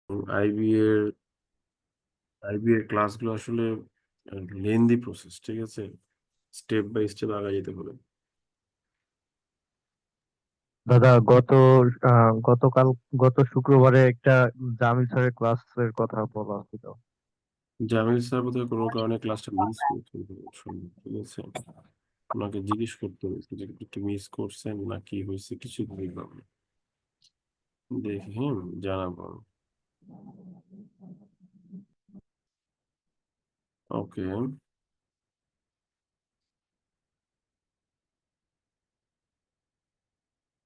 IB এর ক্লাসগুলো আসলে লেন্দি প্রসেস, ঠিক আছে? স্টেপ বাই স্টেপ আগে যেতে হবে। দাদা, গতকাল গত শুক্রবারে একটা জামিল স্যারের ক্লাসের কথা বলা হছিল। জামিল স্যার বোধহয় কোনো কারণে ক্লাসটা মিস করছেন, ঠিক আছে? ওনাকে জিজ্ঞেস করতে হয়েছে যে একটু মিস করছেন না কি হয়েছে, কিছু বুঝলাম না। দেখি, হ্যাঁ, জানাবো। ওকে,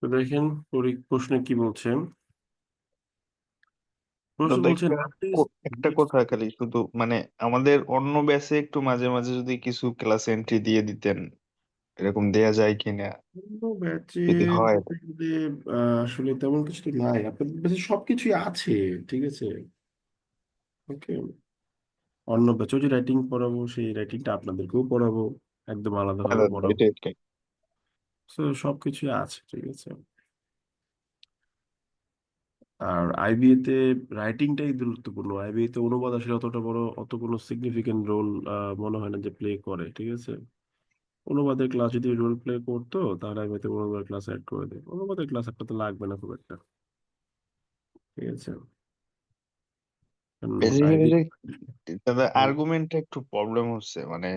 দেখেন প্রশ্নে কি বলছেন। প্রশ্ন দাদা, বলছেন একটা artist একটা কথা খালি শুধু মানে আমাদের অন্য ব্যাচে একটু মাঝে মাঝে যদি কিছু ক্লাস এন্ট্রি দিয়ে দিতেন, এরকম দেয়া যায় কিনা ব্যাচে যদি হয়। বলতে গেলে আসলে তেমন কিছু তো নাই, আপনাদের ব্যাচে সবকিছুই আছে, ঠিক আছে? ওকে, অন্য ব্যাচেও যে রাইটিং পড়াবো সেই রাইটিংটা আপনাদেরকেও পড়াবো, একদম হ্যাঁ আলাদাভাবে দাদা, পড়াবো। এটাই। তো সবকিছুই আছে, ঠিক আছে? আর আইবিএ তে রাইটিংটাই গুরুত্বপূর্ণ। আইবিএ তে অনুবাদ আসলে অত কোনো সিগনিফিকেন্ট রোল মনে হয় না যে প্লে করে, ঠিক আছে? অনুবাদের ক্লাস যদি রোল প্লে করতো তাহলে আইবিএ তে অনুবাদের ক্লাস অ্যাড করে দেয়। অনুবাদের ক্লাস আপনার লাগবে না খুব একটা, ঠিক আছে? আইবি বেসিক্যালি দাদা, হুম, আর্গুমেন্টে একটু প্রবলেম হচ্ছে মানে।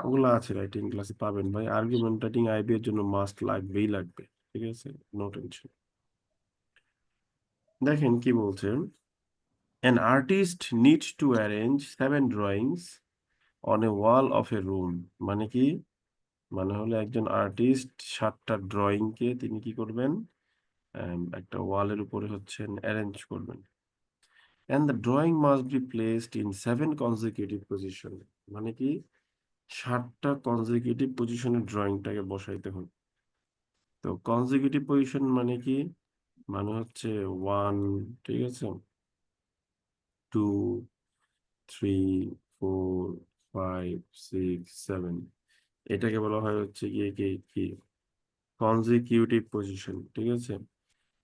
ওগুলা আছে, রাইটিং ক্লাসে পাবেন ভাই। আর্গুমেন্ট রাইটিং আইবি এর জন্য মাস্ট লাগবেই লাগবে, ঠিক আছে? No tension. দেখেন কি বলছেন। An artist needs to arrange 7 drawings on a wall of a room। মানে কি? মানে হলো একজন আর্টিস্ট 7টা ড্রয়িং কে তিনি কি করবেন, একটা ওয়ালের উপরে হচ্ছেন অ্যারেঞ্জ করবেন। And the drawing must be placed in 7 consecutive position। মানে কি? 7টা কনজিকিউটিভ পজিশনে ড্রয়িংটাকে বসাইতে হবে। তো কনজিকিউটিভ পজিশন মানে কি? মানে হচ্ছে 1, ঠিক আছে, 2, 3, 4, 5, 6, 7। এটাকে বলা হয় হচ্ছে গিয়ে কি কি কনজিকিউটিভ পজিশন, ঠিক আছে?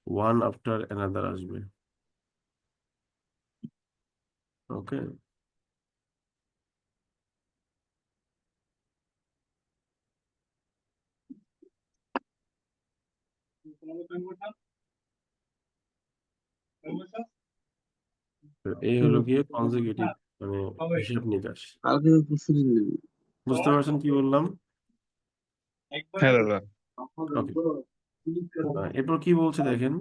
ওয়ান আফটার অ্যানাদার আসবে। ওকে, এই হলো গিয়ে কনজিকিউটিভ, মানে হিসাব নিকাশ। কালকে পরশুদিন নেবে। বুঝতে পারছেন কি বললাম? হ্যাঁ দাদা। ওকে, এরপর কি বলছে দেখেন।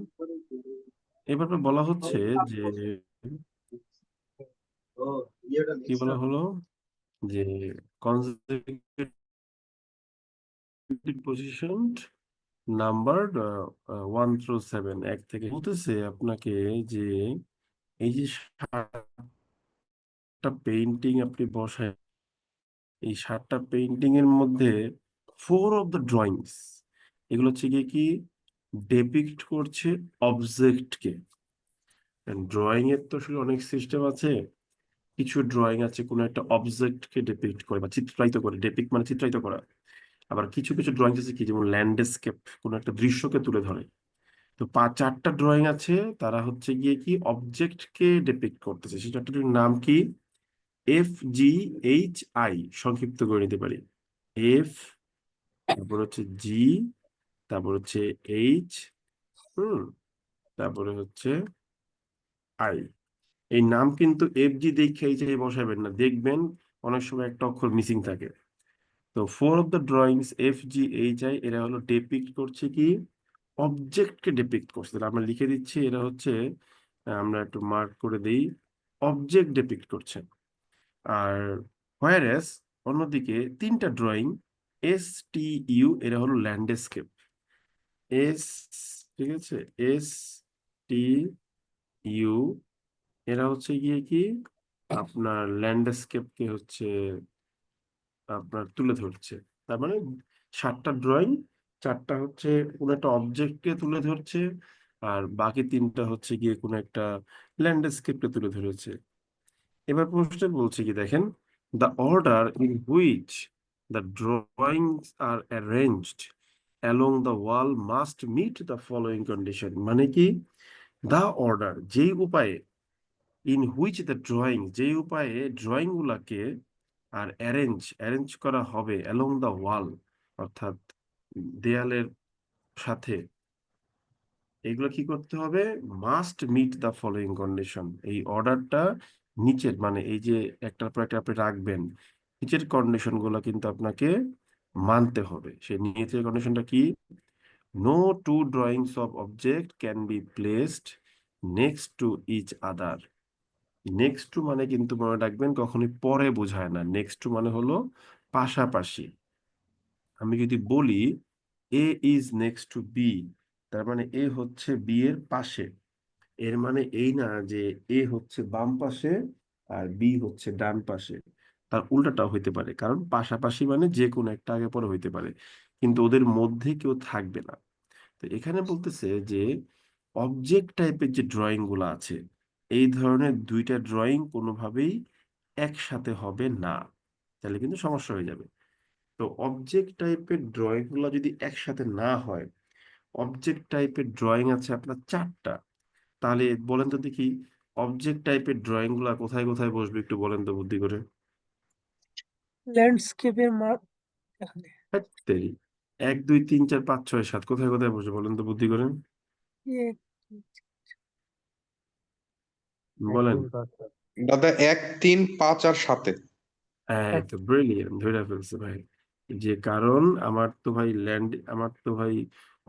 এবার বলা হচ্ছে যে কি বলা হলো যে কনজিকিউটিভ পজিশন নাম্বার 1 through 7, 1 থেকে বলতেছে আপনাকে যে এই যে 7টা পেইন্টিং আপনি বসায়, এই 7টা পেইন্টিং এর মধ্যে 4 অফ দ্য ড্রয়িংস, এগুলো হচ্ছে গিয়ে কি ডেপিক্ট করছে অবজেক্টকে। ড্রয়িং এর তো আসলে অনেক সিস্টেম আছে। কিছু ড্রয়িং আছে কোনো একটা অবজেক্টকে ডেপিক্ট করে বা চিত্রায়িত করে, ডেপিক্ট মানে চিত্রায়িত করা। আবার কিছু কিছু ড্রয়িং আছে কি, যেমন ল্যান্ডস্কেপ, কোনো একটা দৃশ্যকে তুলে ধরে। তো 4টা ড্রয়িং আছে, তারা হচ্ছে গিয়ে কি অবজেক্টকে ডেপিক্ট করতেছে। সেই চারটার নাম কি? FGHI, সংক্ষিপ্ত করে নিতে পারি। এফ, তারপর হচ্ছে জি, তারপর হচ্ছে এইচ, হুম, তারপরে হচ্ছে আই। এই নাম কিন্তু FG দেখে এই যে বসাবেন না, দেখবেন অনেক সময় একটা অক্ষর মিসিং থাকে। তো 4 অফ দ্য ড্রয়িংস FGHI, এরা হলো ডেপিক্ট করছে কি অবজেক্টকে ডেপিক্ট করছে। তাহলে আমরা লিখে দিচ্ছি এরা হচ্ছে, আমরা একটু মার্ক করে দিই, অবজেক্ট ডেপিক্ট করছে। আর হোয়ারেস অন্যদিকে 3টা ড্রয়িং STU, এরা হলো ল্যান্ডস্কেপ। এস, ঠিক আছে, STU, এরা হচ্ছে গিয়ে কি আপনার ল্যান্ডস্কেপকে হচ্ছে আপনার তুলে ধরছে। তার মানে 7টা ড্রয়িং, 4টা হচ্ছে কোনো একটা অবজেক্টকে তুলে ধরছে, আর বাকি 3টা হচ্ছে গিয়ে কোনো একটা ল্যান্ডস্কেপকে তুলে ধরেছে। এবার প্রশ্নটা বলছে কি দেখেন, the order in which the drawings are arranged along the wall must meet the following condition. মানে কি? দ্য অর্ডার, যেই উপায়ে ইন হুইচ দ্য ড্রয়িং, যে উপায়ে ড্রয়িং গুলাকে আর অ্যারেঞ্জ করা হবে অ্যালং দ্য ওয়াল, অর্থাৎ দেয়ালের সাথে, এগুলো কি করতে হবে, must meet the following condition. এই অর্ডারটা নিচের মানে এই যে একটার পর একটা আপনি রাখবেন, নিচের কন্ডিশন গুলো কিন্তু আপনাকে মানতে হবে। সেই নিচের কন্ডিশনটা কি? No two drawings of object can be placed next to each other. Next to মানে কিন্তু মনে রাখবেন কখনোই পরে বোঝায় না, নেক্সট টু মানে হলো পাশাপাশি। আমি যদি বলি এ ইজ নেক্সট টু বি, তার মানে এ হচ্ছে বি এর পাশে, এর মানে এই না যে এ হচ্ছে বাম পাশে আর বি হচ্ছে ডান পাশে। তার উল্টাটাও হইতে পারে, কারণ পাশাপাশি মানে যে কোনো একটা আগে পরে হইতে পারে, কিন্তু ওদের মধ্যে কেউ থাকবে না। তো এখানে বলতেছে যে অবজেক্ট টাইপের যে ড্রয়িং গুলো আছে, এই ধরনের দুইটা ড্রয়িং কোনোভাবেই একসাথে হবে না, তাহলে কিন্তু সমস্যা হয়ে যাবে। তো অবজেক্ট টাইপের ড্রয়িং গুলো যদি একসাথে না হয়, অবজেক্ট টাইপের ড্রয়িং আছে আপনার চারটা, তাহলে বলেন তো দেখি অবজেক্ট টাইপের ড্রয়িং গুলা কোথায় কোথায় বসবে, একটু বলেন তো বুদ্ধি করে। ল্যান্ডস্কেপের মাঠ এখানে তেরি, 1 2 3 4 5 6 7 কোথায় কোথায় বসবে বলেন তো বুদ্ধি করে, এক বলেন। 1 3 5 7। দাদা 1 3 5 আর 7-এ। এই তো ব্রিলিয়ান্ট, ধরে ফেলছে ভাই। যে কারণ আমার তো ভাই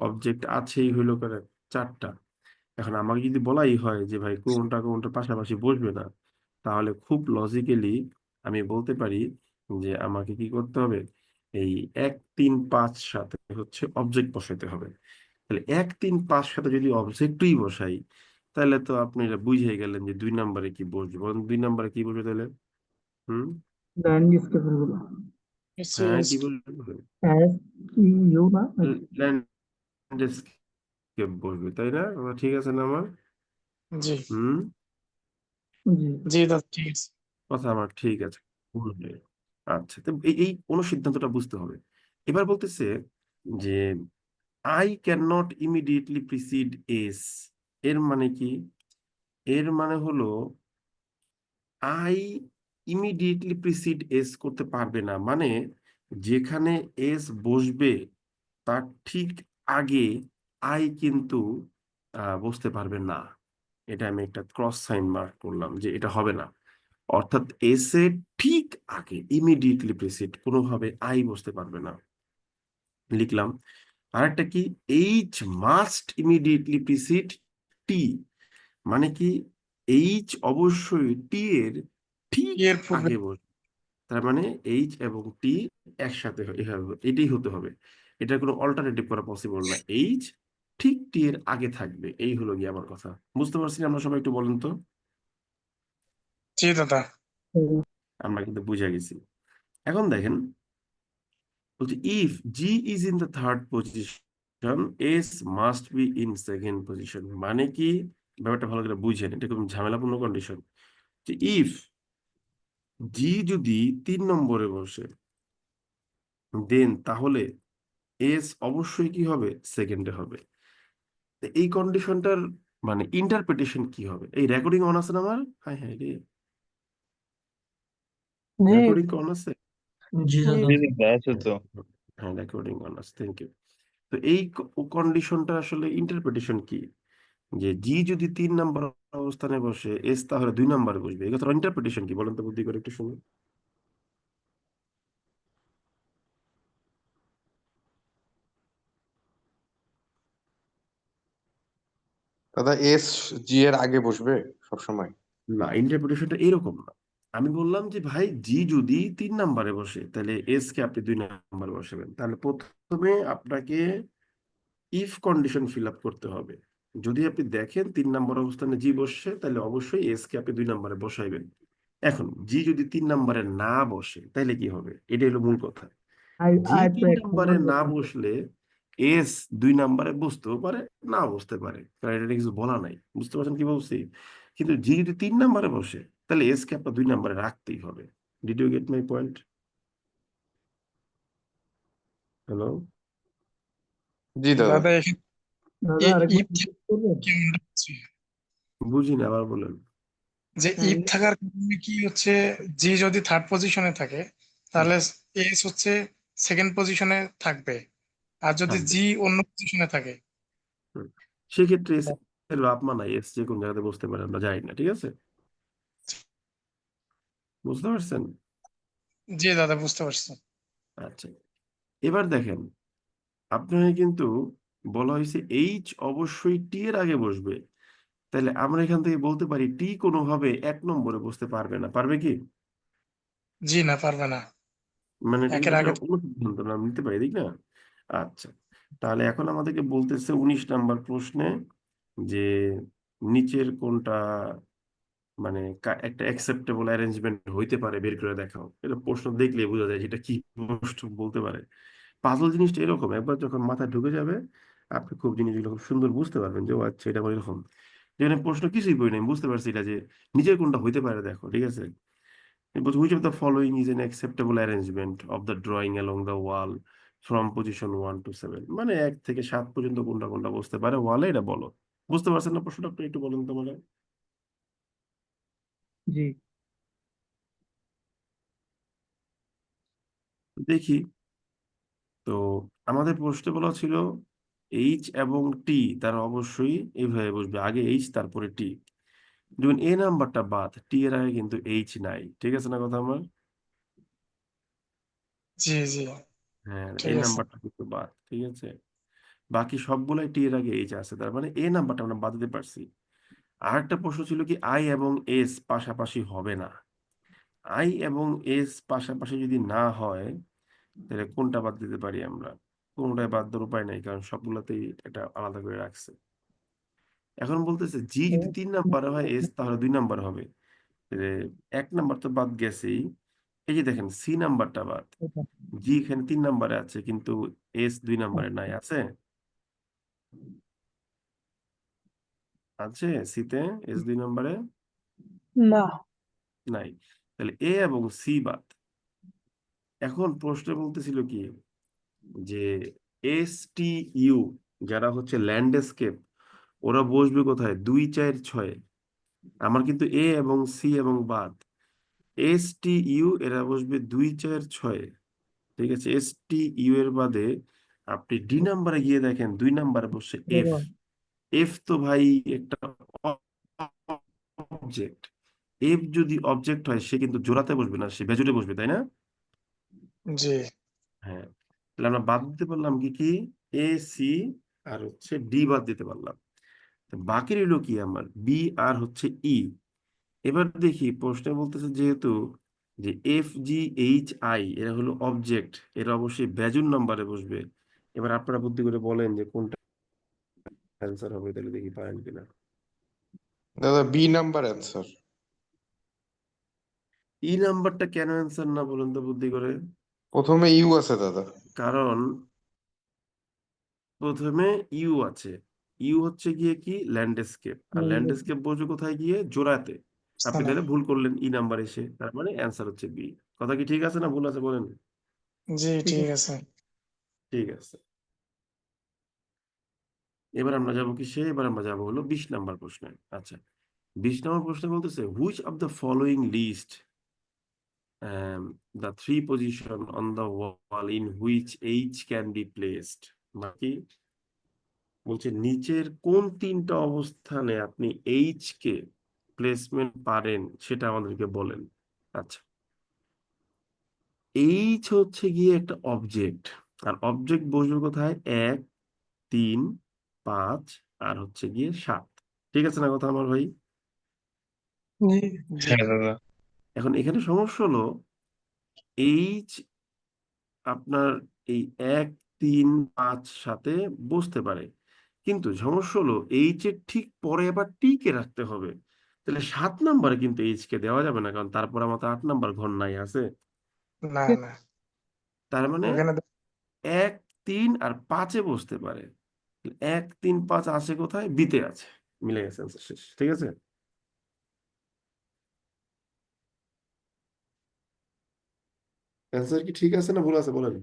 অবজেক্ট আছেই হইলো করে চারটা। এখন আমাকে যদি বলাই হয় যে ভাই কোনটা কোনটা পাশাপাশি বসবে না, তাহলে খুব লজিক্যালি আমি বলতে পারি যে আমাকে কি করতে হবে, এই 1 3 5 7 হচ্ছে অবজেক্ট বসাইতে হবে। তাহলে 1 3 5 7 যদি অবজেক্টই বসাই, তাহলে তো আপনি এটা বুঝে গেলেন যে 2 নম্বরে কি বসবে, বলেন 2 নম্বরে কি বসবে তাহলে। হুম। ল্যান্ডস্কেপের গুলো হ্যাঁ, কি বলবে, এস ইউ না নাকি? ল্যান্ডস্কেপ বসবে, তাই না? কথা ঠিক আছে না আমার? জি হুম। জি। জি দাদা ঠিক আছে। কথা আমার ঠিক আছে, ভুল নেই। আচ্ছা, তো এই অনুসিদ্ধান্তটা বুঝতে হবে। এবার বলতেছে যে I can not immediately precede S, এর মানে কি? এর মানে হলো আই ইমিডিয়েটলি প্রিসিড এস করতে পারবে না, মানে যেখানে এস বসবে তার ঠিক আগে আই কিন্তু বসতে পারবে না। এটা আমি একটা ক্রস সাইন মার্ক করলাম যে এটা হবে না। অর্থাৎ এস এর ঠিক আগে ইমিডিয়েটলি প্রিসিড কোনোভাবে আই বসতে পারবে না, লিখলাম। আরেকটা কি, এইচ মাস্ট ইমিডিয়েটলি প্রিসিড টি, মানে কি এইচ অবশ্যই টি এর ঠিক এর পূর্বে আগে বসবে। তার মানে এইচ এবং টি একসাথে এটাই হতে হবে, এটা কোনো অল্টারনেটিভ করা পসিবল না। এইচ ঠিক টি এর আগে থাকবে, এই হলো গিয়ে আমার কথা। বুঝতে পারছি আমরা সবাই, একটু বলেন তো। জি দাদা আমরা কিন্তু বুঝে গেছি। এখন দেখেন, বলছে if G is in the third position S must be in second position, মানে কি ব্যাপারটা ভালো করে বুঝেন, এটা খুব ঝামেলাপূর্ণ কন্ডিশন। যে ইফ জি যদি 3 নম্বরে বসে, দেন তাহলে এস অবশ্যই কি হবে, সেকেন্ডে হবে। তো এই কন্ডিশনটার মানে ইন্টারপ্রিটেশন কি হবে? এই রেকর্ডিং অন আছে না আমার? হ্যাঁ হ্যাঁ রে, জি রেকর্ডিং অন আছে। জি জি দাদা আছে তো। হ্যাঁ, রেকর্ডিং অন আছে, থ্যাংক ইউ। তো এই কন্ডিশনটা আসলে ইন্টারপ্রিটেশন কি, যে জি যদি 3 নম্বর অবস্থানে বসে এস তাহলে 2 নম্বরে বসবে, এই কথার ইন্টারপ্রিটেশন কি বলেন তো বুদ্ধি করে একটু শুনুন। দাদা এস জি এর আগে বসবে সবসময়। না, ইন্টারপ্রিটেশনটা এরকম না। আমি বললাম যে ভাই জি যদি 3 নম্বরে বসে, তাহলে এস কে আপনি 2 নম্বরে বসাবেন, তাহলে প্রথমে আপনাকে ইফ কন্ডিশন ফিল আপ করতে হবে। যদি আপনি দেখেন 3 নম্বর অবস্থানে জি বসছে, তাহলে অবশ্যই এস কে আপনি 2 নম্বরে বসাইবেন। এখন জি যদি 3 নম্বরে না বসে, তাহলে কি হবে, এটাই হলো মূল কথা। আই জি আই তো তিন 1 নম্বর নম্বরে না বসবে। বসলে এস 2 নম্বরে বসতেও পারে, না বসতে পারে, কারণ এটা কিছু বলা নাই। বুঝতে পারছেন কি বলছি? কিন্তু জি যদি 3 নম্বরে বসে, তাহলে এস কে আপনার 2 নম্বরে রাখতেই হবে। Did you get my point? Hello? জি দাদা। দাদা এখানে দাদা আরেকবার ইফ repeat করবেন? কেমন হচ্ছে? বুঝি না, আবার বলেন। যে হ্যাঁ ইফ থাকার কারণে কি হচ্ছে, জি যদি থার্ড পজিশনে থাকে তাহলে এস হচ্ছে সেকেন্ড পজিশনে থাকবে, আর যদি থাকবে। জি অন্য পজিশনে থাকে। হুম। সেক্ষেত্রে এস এর বাপ মা নাই, এস যে কোন জায়গাতে বসতে পারে আমরা জানি না, ঠিক আছে? বুঝতে পারছেন? জি দাদা, বুঝতে পারছি। আচ্ছা, এবার দেখেন আপনাকে কিন্তু বলা হয়েছে এইচ অবশ্যই টি এর আগে বসবে। তাহলে আমরা এখান থেকে বলতে পারি টি কোনোভাবে 1 নম্বরে বসতে পারবে না, পারবে কি? জি না, পারবে না। মানে এটা একের কিন্তু একটা আগে অন্য সিদ্ধান্ত না, নিতে পারি, ঠিক না? আচ্ছা, তাহলে এখন আমাদেরকে বলতেছে 19 নম্বর প্রশ্নে যে নিচের কোনটা মানে একটা অ্যাকসেপ্টেবল অ্যারেঞ্জমেন্ট হইতে পারে বের করে দেখাও। এটা প্রশ্ন দেখলে বোঝা যায় যেটা কি প্রশ্ন বলতে পারে। পাজল জিনিসটা এরকম, একবার যখন মাথায় ঢুকে যাবে আপনি খুব জিনিসগুলো খুব সুন্দর বুঝতে পারবেন যে ও আচ্ছা এটা আমার এরকম। যেখানে প্রশ্ন কিছুই পড়ি নাই, বুঝতে পারছি এটা যে নিজের কোনটা হইতে পারে দেখো, ঠিক আছে? Which of the following is an acceptable arrangement of the drawing along the wall from position 1 to 7, মানে 1 থেকে 7 পর্যন্ত কোনটা কোনটা বসতে পারে ওয়ালে, এটা বলো। বুঝতে পারছেন না প্রশ্নটা? আপনি একটু বলুন তো মানে। জি। দেখি তো, আমাদের প্রশ্নে বলা ছিল এইচ এবং টি তারা অবশ্যই এইভাবে বসবে, আগে এইচ তারপরে টি। যেমন এ নাম্বারটা বাদ, টি এর আগে কিন্তু এইচ নাই, ঠিক আছে না কথা আমার? জি জি, হ্যাঁ, ঠিক এই আছে। নাম্বারটা কিন্তু বাদ, ঠিক আছে? বাকি সবগুলাই টি এর আগে এইচ আছে, তার মানে এ নাম্বারটা আমরা বাদ দিতে পারছি। আর একটা প্রশ্ন ছিল কি আই এবং এস পাশাপাশি হবে না। আই এবং এস পাশাপাশি যদি না হয় তাহলে কোনটা বাদ দিতে পারি আমরা? কোনটাই বাদ দেওয়ার উপায় নাই, কারণ সবগুলাতেই এটা আলাদা করে রাখছে। এখন বলতেছে জি যদি 3 নম্বরে হয় এস তাহলে 2 নম্বর হবে। তাহলে 1 নম্বর তো বাদ গেছেই। এই যে দেখেন সি নাম্বারটা বাদ, জি এখানে 3 নম্বরে আছে কিন্তু এস 2 নম্বরে নাই, আছে? আছে সিতে এস 2 নম্বরে না নাই। তাহলে এ এবং সি বাদ। এখন প্রশ্ন বলতেছিল কি যে এস টি ইউ যারা হচ্ছে ল্যান্ডস্কেপ, ওরা বসবে কোথায়? 2, 4, 6। আমার কিন্তু এ এবং সি এবং বাদ। এস টি ইউ এরা বসবে 2, 4, 6, ঠিক আছে? এস টি ইউ এর বাদে আপনি ডি নাম্বারে গিয়ে দেখেন 2 নম্বরে বসছে এফ। এফ তো ভাই একটা অবজেক্ট। এফ যদি অবজেক্ট হয় সে কিন্তু জোড়াতে বসবে না, সে বেজোড়ে বসবে, তাই না? জি হ্যাঁ, তাহলে আমরা বাদ দিতে পারলাম কি কি? এ সি আর হচ্ছে ডি বাদ দিতে পারলাম। তো বাকি রইল কি আমার? বি আর হচ্ছে ই। এবার দেখি প্রশ্নে বলতেছে যেহেতু যে এফ জি এইচ আই এরা হলো অবজেক্ট, এরা অবশ্যই বেজোড় নম্বরে বসবে। এবার আপনারা বুদ্ধি করে বলেন যে কোনটা অ্যান্সার হবে, তাহলে দেখি পারেন কিনা। দাদা বি নাম্বার অ্যান্সার। ই নাম্বারটা কেন অ্যান্সার না বলুন তো বুদ্ধি করে? প্রথমে ইউ আছে দাদা। কারণ প্রথমে ইউ আছে। ইউ হচ্ছে গিয়ে কি ল্যান্ডস্কেপ, আর ল্যান্ডস্কেপ বসবে কোথায় গিয়ে? জোড়াতে। আপনি স্থানে। তাহলে ভুল করলেন, ই নাম্বার এসে, তার মানে অ্যান্সার হচ্ছে বি। কথা কি ঠিক আছে না ভুল আছে বলেন? জি ঠিক আছে। ঠিক আছে, এবার আমরা যাবো এবার আমরা যাবো হলো 20 নম্বর প্রশ্নে। আচ্ছা, 20 নম্বর প্রশ্নে বলতেছে which of the following list the three position on the wall in which H can be placed, বাকি বলছে নিচের কোন 3টা অবস্থানে আপনি এইচ কে প্লেসমেন্ট পারেন সেটা আমাদেরকে বলেন। আচ্ছা, এইচ হচ্ছে গিয়ে একটা অবজেক্ট, আর অবজেক্ট বসবে কোথায়? 1, 3, 5 আর হচ্ছে গিয়ে 7, ঠিক আছে না কথা আমার ভাই? জি জি হ্যাঁ দাদা। এখন এখানে সমস্যা হলো এইচ আপনার এই 1, 3, 5 সাথে বসতে পারে, কিন্তু সমস্যা হলো এইচ এর ঠিক পরে আবার টি কে রাখতে হবে। তাহলে 7 নম্বরে কিন্তু এইচ কে দেওয়া যাবে না, কারণ তারপর আমার তো 8 নম্বর ঘর নাই, আছে? না না, তার মানে ওখানে 1, 3 আর 5-এ বসতে পারে। 1, 3, 5 আছে কোথায়? বিতে আছে। মিলে গেছে, answer শেষ, ঠিক আছে? অ্যান্সার কি ঠিক আছে না ভুল আছে বলেন?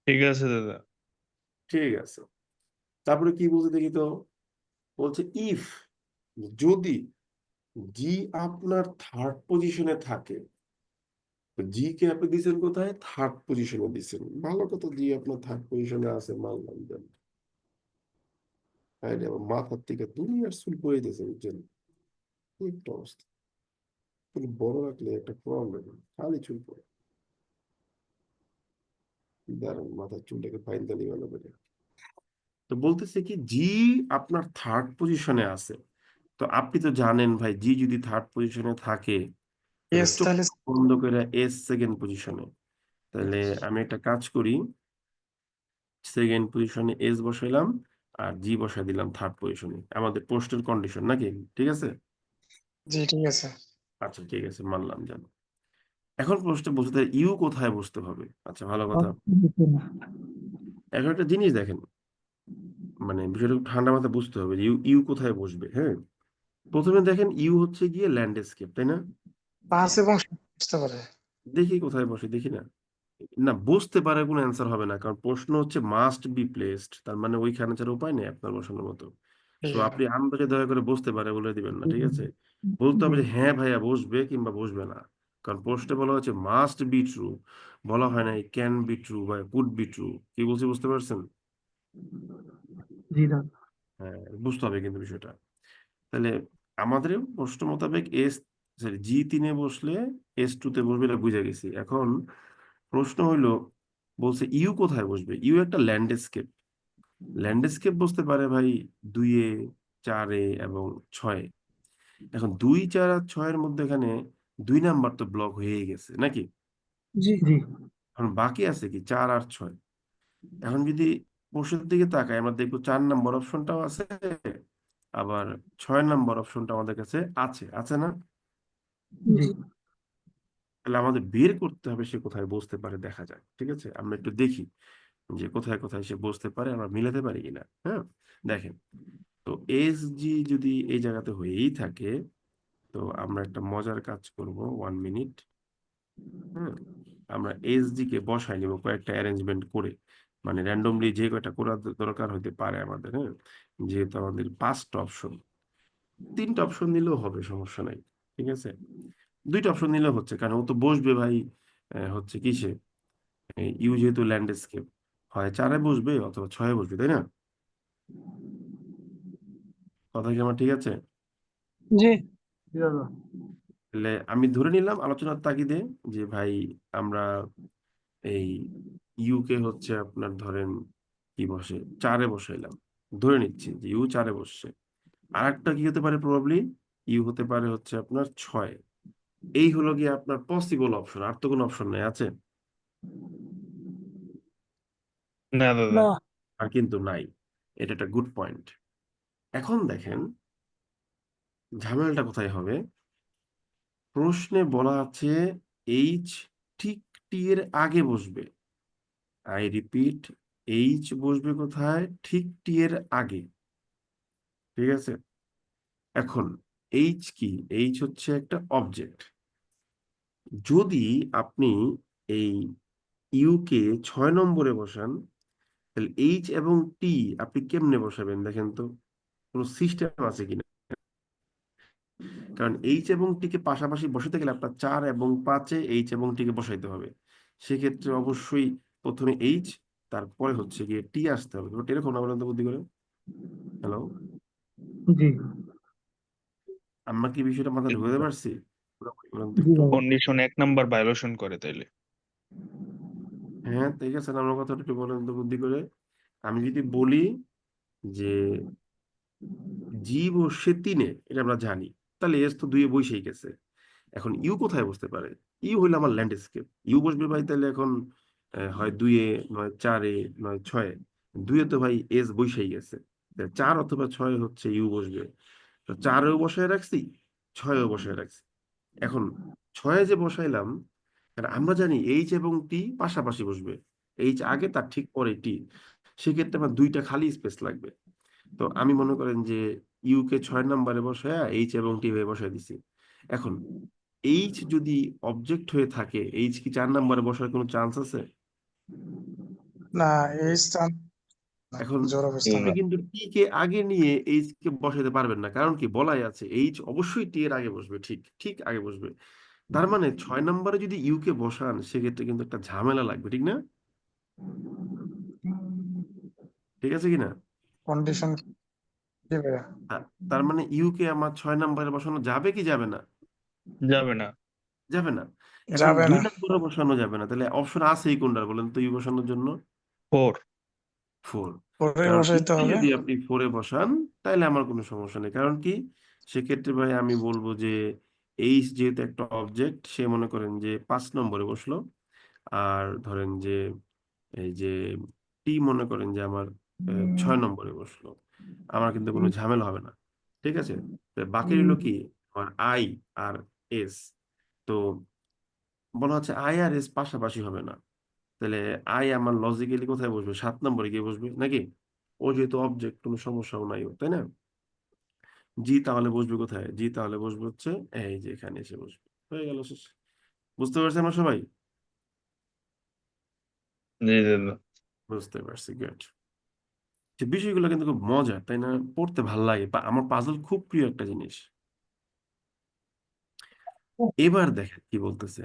ঠিক আছে দাদা। ঠিক আছে, তারপরে কি বলছে দেখি তো? বলছে ইফ, যদি জি আপনার থার্ড পজিশনে থাকে, জি কে আপনি দিচ্ছেন কোথায়? থার্ড পজিশনে দিচ্ছেন। ভালো কথা, জি আপনার থার্ড পজিশনে আছে, মানলাম দেন। আরে আমার মাথার থেকে দুনিয়ার চুল পড়ে দিয়েছে, বুঝছেন? কি একটা অবস্থা, চুল বড় রাখলে একটা প্রবলেম, খালি চুল পড়ে। দাঁড়ান, মাথার চুলটাকে ফাইন দালি ভালো করে। তো বলতেছে কি, জি আপনার থার্ড পজিশনে আছে। তো আপনি তো জানেন ভাই, জি যদি থার্ড পজিশনে থাকে তাহলে এস চোখ তাহলে বন্ধ করে এস সেকেন্ড পজিশনে। তাহলে আমি একটা কাজ করি, সেকেন্ড পজিশনে এস বসাইলাম আর জি বসাই দিলাম থার্ড পজিশনে, আমাদের পোস্টের কন্ডিশন নাকি? ঠিক আছে। জি ঠিক আছে। আচ্ছা ঠিক আছে, মানলাম, জানো। এখন প্রশ্নটা বলতে ইউ কোথায় বসতে হবে। আচ্ছা ভালো কথা। এখন একটা জিনিস দেখেন, মানে বিষয়টা খুব ঠান্ডা মাথায় বুঝতে হবে যে ইউ ইউ কোথায় বসবে। হ্যাঁ, প্রথমে দেখেন ইউ হচ্ছে গিয়ে ল্যান্ডস্কেপ, তাই না? 5 এবং 7 বুঝতে পারে। দেখি কোথায় বসে, দেখি না। না, বুঝতে পারে কোনো অ্যান্সার হবে না, কারণ প্রশ্ন হচ্ছে মাস্ট বি প্লেসড, তার মানে ওইখানে ছাড়া উপায় নেই আপনার বসানোর মতো। ঠিক সো আছে। আপনি আমাকে দয়া করে বুঝতে পারে বলে দিবেন না, ঠিক আছে? বলতে হবে যে হ্যাঁ ভাইয়া বসবে কিংবা বসবে না, কারণ প্রশ্নে বলা হচ্ছে মাস্ট বি ট্রু, বলা হয় না ক্যান বি ট্রু বা কুড বি ট্রু। কি বলছি বুঝতে পারছেন? জি না। হ্যাঁ, বুঝতে হবে কিন্তু বিষয়টা। তাহলে আমাদের প্রশ্ন মোতাবেক এস, সরি জি তিনে বসলে এস টু তে বসবে, এটা বুঝে গেছি। এখন প্রশ্ন হইলো, বলছে ইউ কোথায় বসবে। ইউ একটা ল্যান্ডস্কেপ, ল্যান্ডস্কেপ বসতে পারে ভাই 2-এ, 4-এ এবং 6-এ। এখন 2, 4 আর 6-এর মধ্যে এখানে 2 নাম্বার তো ব্লক হয়ে গেছে নাকি? জি জি এখন বাকি আছে কি 4 আর 6। এখন যদি প্রশ্নের দিকে তাকাই আমরা দেখবো 4 নাম্বার অপশনটাও আছে, আবার 6 নাম্বার অপশনটা আমাদের কাছে আছে, আছে না? জি জি তাহলে আমাদের বের করতে হবে সে কোথায় বসতে পারে, দেখা যাক। ঠিক আছে, আমরা একটু দেখি যে কোথায় কোথায় সে বসতে পারে, আমরা মিলাতে পারি কিনা। হ্যাঁ, দেখেন, তো এস জি যদি এই জায়গাতে হয়েই থাকে, তো আমরা একটা মজার কাজ করব, 1 মিনিট। হ্যাঁ, আমরা এস জি কে বসাই নিব কয়েকটা অ্যারেঞ্জমেন্ট করে, মানে র্যান্ডমলি যে কয়টা করার দরকার হতে পারে আমাদের। হ্যাঁ, যেহেতু আমাদের 5টা অপশন, 3টা অপশন নিলেও হবে, সমস্যা নাই। ঠিক আছে, 2টা অপশন নিলেও হচ্ছে, কারণ ও তো বসবে ভাই হচ্ছে কিসে, ইউ যেহেতু ল্যান্ডস্কেপ, হয় 4-এ বসবে অথবা 6-এ বসবে, তাই না? কথা কি আমার ঠিক আছে? জি জি দাদা। তাহলে আমি ধরে নিলাম আলোচনার তাগিদে যে ভাই আমরা এই ইউকে হচ্ছে আপনার ধরেন কি বসে, 4-এ বসাইলাম, ধরে নিচ্ছি যে ইউ 4-এ বসছে। আর একটা কি হতে পারে, প্রবাবলি ইউ হতে পারে হচ্ছে আপনার 6-এ। এই হলো গিয়ে আপনার পসিবল অপশন, আর তো কোনো অপশন নেই, আছে? না দাদা। না আর কিন্তু নাই, এটা একটা গুড পয়েন্ট। এখন দেখেন ঝামেলাটা কোথায় হবে। প্রশ্নে বলা আছে এইচ ঠিক টি এর আগে বসবে। আই রিপিট, এইচ বসবে কোথায়? ঠিক টি এর আগে। ঠিক আছে, এখন এইচ কি? এইচ হচ্ছে একটা অবজেক্ট। যদি আপনি এই ইউ কে 6 নম্বরে বসান, তাহলে এইচ এবং টি আপনি কেমনে বসাবেন দেখেন তো, কোনো সিস্টেম আছে কিনা? কারণ এইচ এবং টি কে পাশাপাশি বসাতে গেলে আপনার 4 এবং 5-এ এইচ এবং টি কে বসাইতে হবে। সেক্ষেত্রে অবশ্যই প্রথমে এইচ, তারপরে হচ্ছে গিয়ে টি আসতে হবে। বাট এরকম না, বলেন তো বুদ্ধি করে। হ্যালো, জি আমরা কি বিষয়টা মাথায় ঢুকাতে পারছি? পুরোপুরি বলেন তো জি একটু। দাদা। কন্ডিশন 1 নাম্বার ভায়োলেশন করে তাইলে। হ্যাঁ ঠিক আছে, আমার কথাটা একটু বলেন তো বুদ্ধি করে। আমি যদি বলি যে জি বসে 3-এ, এটা আমরা জানি, তাহলে এস তো 2-এ বসেই গেছে। এখন ইউ কোথায় বসতে পারে? ইউ হইলো আমার ল্যান্ডস্কেপ, ইউ বসবে ভাই তাহলে এখন হয় 2-এ, নয় 4-এ, নয় 6-এ। 2-এ তো ভাই এস বসেই গেছে, 4 অথবা 6 হচ্ছে ইউ বসবে। তো 4-এও বসায় রাখছি, 6-এও বসায় রাখছি। এখন 6-এ যে বসাইলাম, কারণ আমরা জানি এইচ এবং টি পাশাপাশি বসবে, এইচ আগে তার ঠিক পরে টি, সেক্ষেত্রে আমার 2টা খালি স্পেস লাগবে। তো আমি মনে করেন যে ইউ কে 6 নম্বরে বসায় এইচ এবং টি ভাবে বসায় দিছি। এখন এইচ যদি অবজেক্ট হয়ে থাকে, এইচ কি 4 নম্বরে বসার কোনো চান্স আছে? না এস এখন জোর অবস্থানে। আপনি কিন্তু টি কে আগে নিয়ে এইচ কে বসাতে পারবেন না, কারণ কি বলাই আছে এইচ অবশ্যই টি এর আগে বসবে, ঠিক ঠিক আগে বসবে। তার মানে 6 নম্বরে যদি ইউ কে বসান সেক্ষেত্রে কিন্তু একটা ঝামেলা লাগবে, ঠিক না? ঠিক আছে কিনা? কন্ডিশন কি ভাইয়া? তার মানে ইউ কে আমার 6 নম্বরে বসানো যাবে কি যাবে না? যাবে না। যাবে না। এখন যাবে 2 না, নম্বরে বসানো যাবে না, তাহলে অপশন আছে এই কোনটা বলেন তো ইউ বসানোর জন্য? 4। 4। পরে কারণ বসাইতে ইউকে হবে। যদি আপনি 4-এ বসান তাহলে আমার কোনো সমস্যা নেই, কারণ কি সেক্ষেত্রে ভাই আমি বলবো যে এইচ যেহেতু একটা অবজেক্ট, সে মনে করেন যে 5 নম্বরে বসলো, আর ধরেন যে এই যে টি মনে করেন যে আমার 6 নম্বরে বসলো, আমার কিন্তু কোনো ঝামেলা হবে না। ঠিক আছে, তো বাকি রইলো কি আমার আই আর এস। তো বলা হচ্ছে আই আর এস পাশাপাশি হবে না, তাহলে আই আমার লজিক্যালি কোথায় বসবে? 7 নম্বরে গিয়ে বসবে নাকি? ও যেহেতু অবজেক্ট, কোনো সমস্যাও নাই ওর, তাই না? জি তাহলে বসবে কোথায়? জি তাহলে বসবে হচ্ছে এই যে এখানে এসে বসবে, হয়ে গেল শেষ। বুঝতে পারছি আমরা সবাই? জি জি জি। বুঝতে পারছি, গুড। যে বিষয়গুলো কিন্তু খুব মজার, তাই না? পড়তে ভালো লাগে, আমার পাজল খুব প্রিয় একটা জিনিস। এবার দেখেন কি বলতেছে।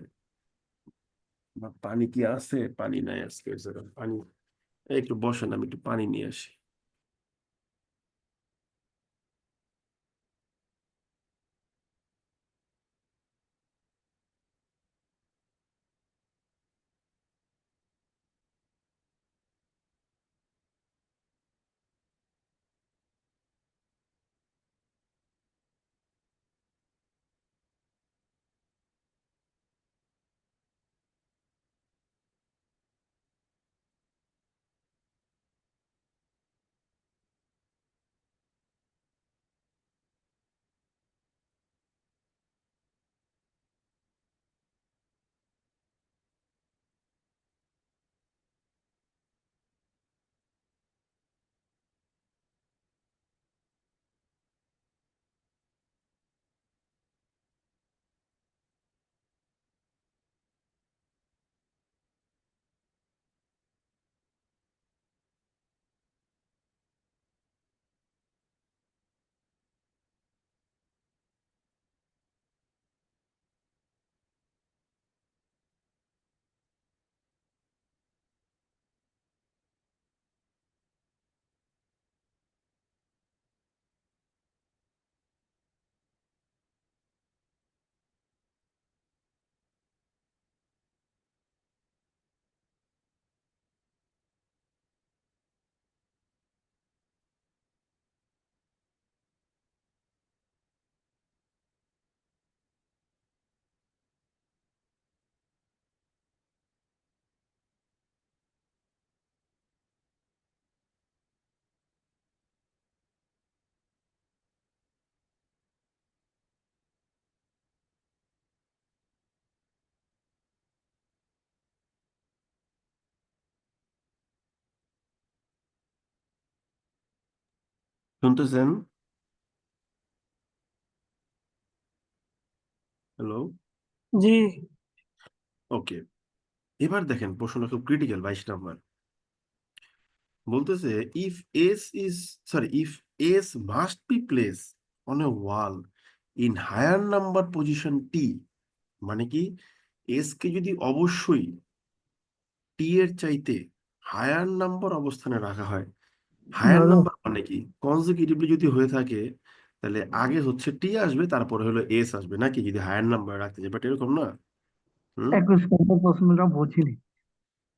পানি কি আছে? পানি নাই আজকে, পানি একটু বসেন, আমি একটু পানি নিয়ে আসি। শুনতেছেন? হ্যালো? জি ওকে, এবার দেখেন প্রশ্নটা খুব ক্রিটিক্যাল, 22 নাম্বার। বলতেছে if S is if S must be place on a wall in higher number position T, মানে কি এস কে যদি অবশ্যই টি এর চাইতে হায়ার নাম্বার অবস্থানে রাখা হয়। হায়ার দাদা নাম্বার মানে কি কনজিকিউটিভলি যদি হয়ে থাকে, তাহলে আগে হচ্ছে টি আসবে, তারপরে হলো এস আসবে নাকি, যদি হায়ার নাম্বার রাখতে চাই, বাট এরকম না। হুম, 21 নম্বর প্রশ্নটা বুঝিনি।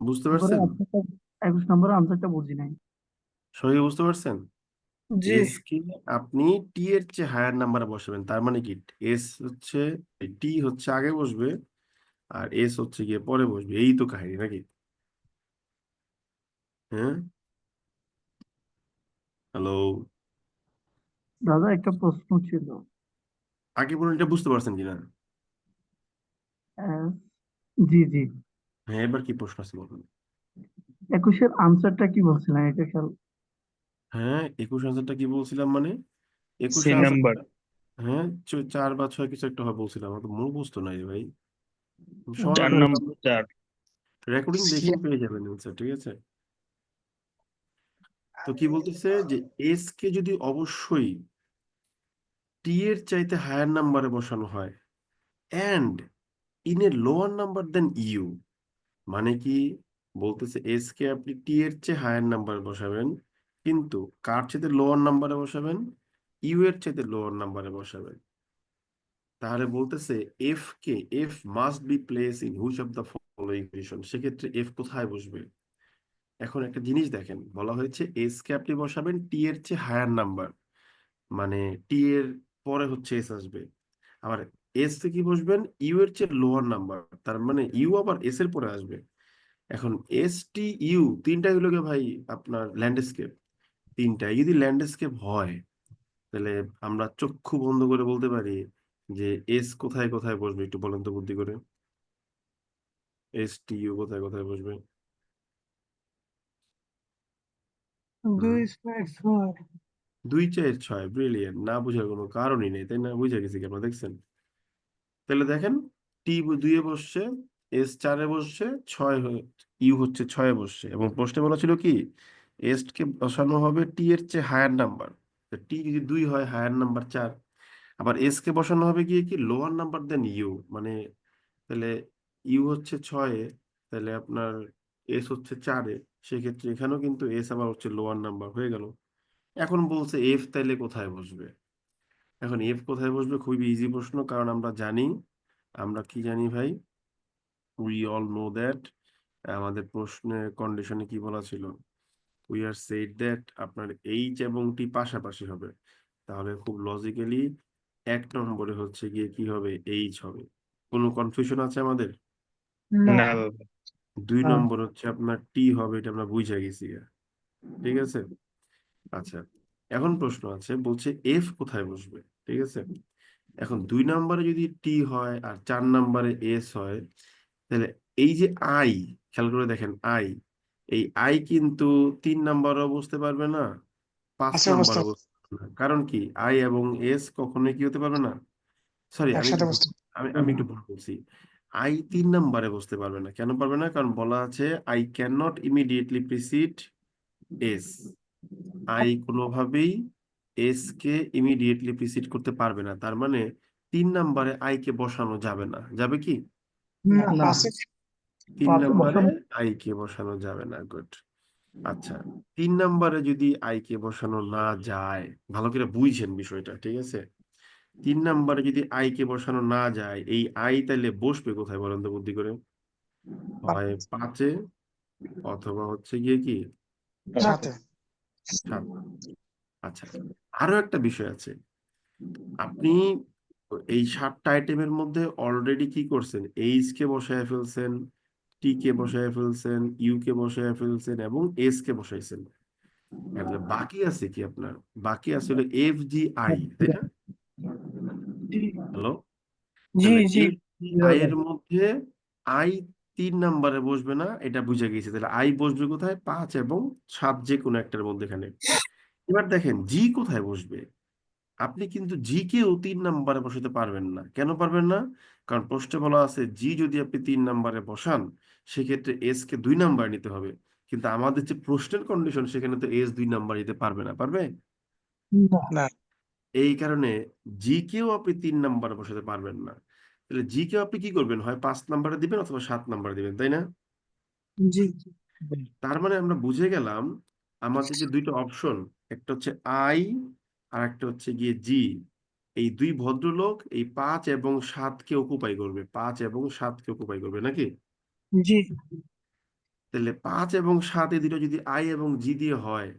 বুঝতে এবারে পারছেন? আনসারটা 21 নম্বরের আনসারটা বুঝি নাই। সবাই বুঝতে পারছেন? জি এস কে আপনি টি এর চেয়ে হায়ার নাম্বারে বসাবেন, তার মানে কি এস হচ্ছে, টি হচ্ছে আগে বসবে আর এস হচ্ছে গিয়ে পরে বসবে, এই তো কাহিনী নাকি? হ্যাঁ, হ্যালো? দাদা একটা প্রশ্ন ছিল। আগে বলুন এটা বুঝতে পারছেন কিনা। আহ, জি জি, হ্যাঁ, এবার কি প্রশ্ন আছে বলুন। 21-এর আনসারটা কি বলছিলেন এটা খেয়াল। হ্যাঁ, 21 আনসারটা কি বলছিলাম মানে, 21 সি আনসার, নাম্বার। হ্যাঁ 4 বা 6 কিছু একটা হবে বলছিলাম, আমার তো মুখস্থ নাই রে ভাই। 4 সরাসরি নাম্বার 4। রেকর্ডিং দেখেই পেয়ে যাবেন আনসার, ঠিক আছে? তো কি বলতেছে যে এস কে যদি অবশ্যই টি এর চাইতে হায়ার নাম্বারে বসানো হয় and in a lower number then you, মানে কি বলতেছে এস কে আপনি টি এর চেয়ে হায়ার নাম্বারে বসাবেন, কিন্তু কার চাইতে লোয়ার নাম্বারে বসাবেন? ইউ এর চাইতে লোয়ার নাম্বারে বসাবেন। তাহলে বলতেছে F K, F must be place in which of the following position, সেক্ষেত্রে এফ কোথায় বসবে? এখন একটা জিনিস দেখেন, বলা হয়েছে এস কে আপনি বসাবেন টি এর চেয়ে হায়ার নাম্বার, মানে টি এর পরে হচ্ছে এস আসবে। আবার এস থেকে কি বসবেন? ইউ এর চেয়ে লোয়ার নাম্বার, তার মানে ইউ আবার এস এর পরে আসবে। এখন এস টি ইউ তিনটাই হলো গিয়ে ভাই আপনার ল্যান্ডস্কেপ, তিনটাই যদি ল্যান্ডস্কেপ হয় তাহলে আমরা চক্ষু বন্ধ করে বলতে পারি যে এস কোথায় কোথায় বসবে, একটু বলেন তো বুদ্ধি করে। এস টি ইউ কোথায় কোথায় বসবে? হুম, 2/6। 2/4, ব্রিলিয়েন্ট, না বুঝার কোনো কারণই নেই, তাই না? বুঝে গেছি কি আপনারা, দেখছেন? তাহলে দেখেন টি 2-এ বসছে, এস 4-এ বসছে, ইউ হচ্ছে 6-এ বসছে, এবং প্রশ্নে বলা ছিল কি এস কে বসানো হবে টি এর চেয়ে হায়ার নাম্বার। টি যদি 2 হয়, হায়ার নাম্বার 4। আবার এস কে বসানো হবে গিয়ে কি লোয়ার নাম্বার দেন ইউ, মানে তাহলে ইউ হচ্ছে 6-এ, তাহলে আপনার এস হচ্ছে 4-এ, সেক্ষেত্রে এখানেও কিন্তু এস আবার হচ্ছে লোয়ার নাম্বার হয়ে গেল। এখন বলছে এফ তাইলে কোথায় বসবে? এখন এফ কোথায় বসবে খুবই ইজি প্রশ্ন, কারণ আমরা জানি, আমরা কি জানি ভাই, উই অল নো দ্যাট, আমাদের প্রশ্নের কন্ডিশনে কি বলা ছিল? উই আর সেড দ্যাট আপনার এইচ এবং টি পাশাপাশি হবে, তাহলে খুব লজিক্যালি 1 নম্বরে হচ্ছে গিয়ে কি হবে? এইচ হবে। কোনো কনফিউশন আছে আমাদের? না। না দাদা। 2 নম্বর হচ্ছে আপনার টি হবে, এটা আমরা বুঝে গেছি। ঠিক আছে, আচ্ছা। এখন প্রশ্ন আছে, বলছে এফ কোথায় বসবে, ঠিক আছে? এখন 2 নম্বরে যদি টি হয় আর 4 নম্বরে এস হয়, তাহলে এই যে আই, খেয়াল করে দেখেন আই, এই আই কিন্তু 3 নম্বরও বুঝতে পারবে না, পাঁচ আছে অবস্থা নম্বরও বুঝতে পারবে না। কারণ কি আই এবং এস কখনোই কি হতে পারবে না, সরি আমি একসাথে একটু অবস্থা। আমি একটু ভুল বলছি। আই 3 নম্বরে বসতে পারবে না, কেন পারবে না? কারণ বলা আছে I can not immediately precede S, I কোনোভাবেই এস কে ইমিডিয়েটলি প্রিসিড করতে পারবে না, তার মানে 3 নম্বরে আই কে বসানো যাবে না, যাবে কি? না। পাশে তিন নম্বরে আই কে বসানো যাবে না, গুড। আচ্ছা, 3 নম্বরে যদি আই কে বসানো না যায়, ভালো করে বুঝছেন বিষয়টা, ঠিক আছে? 3 নম্বরে যদি আই কে বসানো না যায়, এই আই তাহলে বসবে কোথায় বলেন তো বুদ্ধি করে? হয় 5-এ, অথবা হচ্ছে গিয়ে কি সাথে 7। আচ্ছা, আরো একটা বিষয় আছে, আপনি এই 7টা আইটেমের মধ্যে অলরেডি কি করছেন? এইচ কে বসায় ফেলছেন, টি কে বসায় ফেলছেন, ইউ কে বসায় ফেলছেন, এবং এস কে বসাইছেন। তাহলে বাকি আছে কি আপনার? বাকি আছে হলো এফ জি আই, তাই না? জি হ্যালো, জি তাহলে জি। এফ জি আই এর মধ্যে আই 3 নম্বরে বসবে না, এটা বুঝে গেছে। তাহলে আই বসবে কোথায়? 5 এবং 7, যে কোনো একটার মধ্যে এখানে। এবার দেখেন জি কোথায় বসবে। আপনি কিন্তু জি কেও 3 নম্বরে বসাতে পারবেন না, কেন পারবেন না? কারণ প্রশ্নে বলা আছে জি যদি আপনি 3 নম্বরে বসান, সেক্ষেত্রে এস কে 2 নম্বরে নিতে হবে, কিন্তু আমাদের যে প্রশ্নের কন্ডিশন, সেখানে তো এস 2 নম্বর নিতে পারবে না, পারবে? না। না। এই কারণে জি কেও আপনি 3 নম্বরে বসাতে পারবেন না। তাহলে জি কেও আপনি কি করবেন? হয় 5 নম্বরে দিবেন অথবা 7 নম্বরে দিবেন, তাই না? জি তার মানে আমরা বুঝে গেলাম আমাদের যে 2টা অপশন, একটা হচ্ছে আই আর একটা হচ্ছে গিয়ে জি, এই 2 ভদ্রলোক এই 5 এবং 7-কে অকুপাই করবে, 5 এবং 7-কে অকুপাই করবে নাকি? জি। তাহলে 5 এবং 7 এই দুটো যদি আই এবং জি দিয়ে হয়,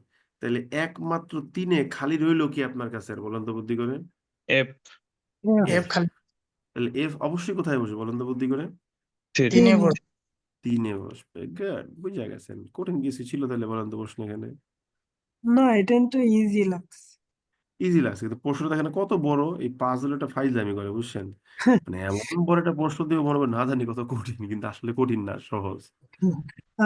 তাহলে একমাত্র 3-এ খালি রইলো কি আপনার কাছে, আর বলেন তো বুদ্ধি করে? F F F. খালি তাহলে এফ অবশ্যই কোথায় বসবে বলেন তো বুদ্ধি করে? থ্রি। তিনে 3। বসে। 3-এ বসবে, গুড, বুঝে গেছেন। কঠিন কিছু ছিল তাহলে বলেন তো প্রশ্ন এখানে? না, এটা কিন্তু ইজি লাগছে। ইজি লাগছে, কিন্তু প্রশ্নটা এখানে কত বড়, এই পাজলটা ফাইজলামি করে, বুঝছেন? মানে এমন বড় একটা প্রশ্ন দিয়ে মনে হবে না জানি কত কঠিন, কিন্তু আসলে কঠিন না, সহজ।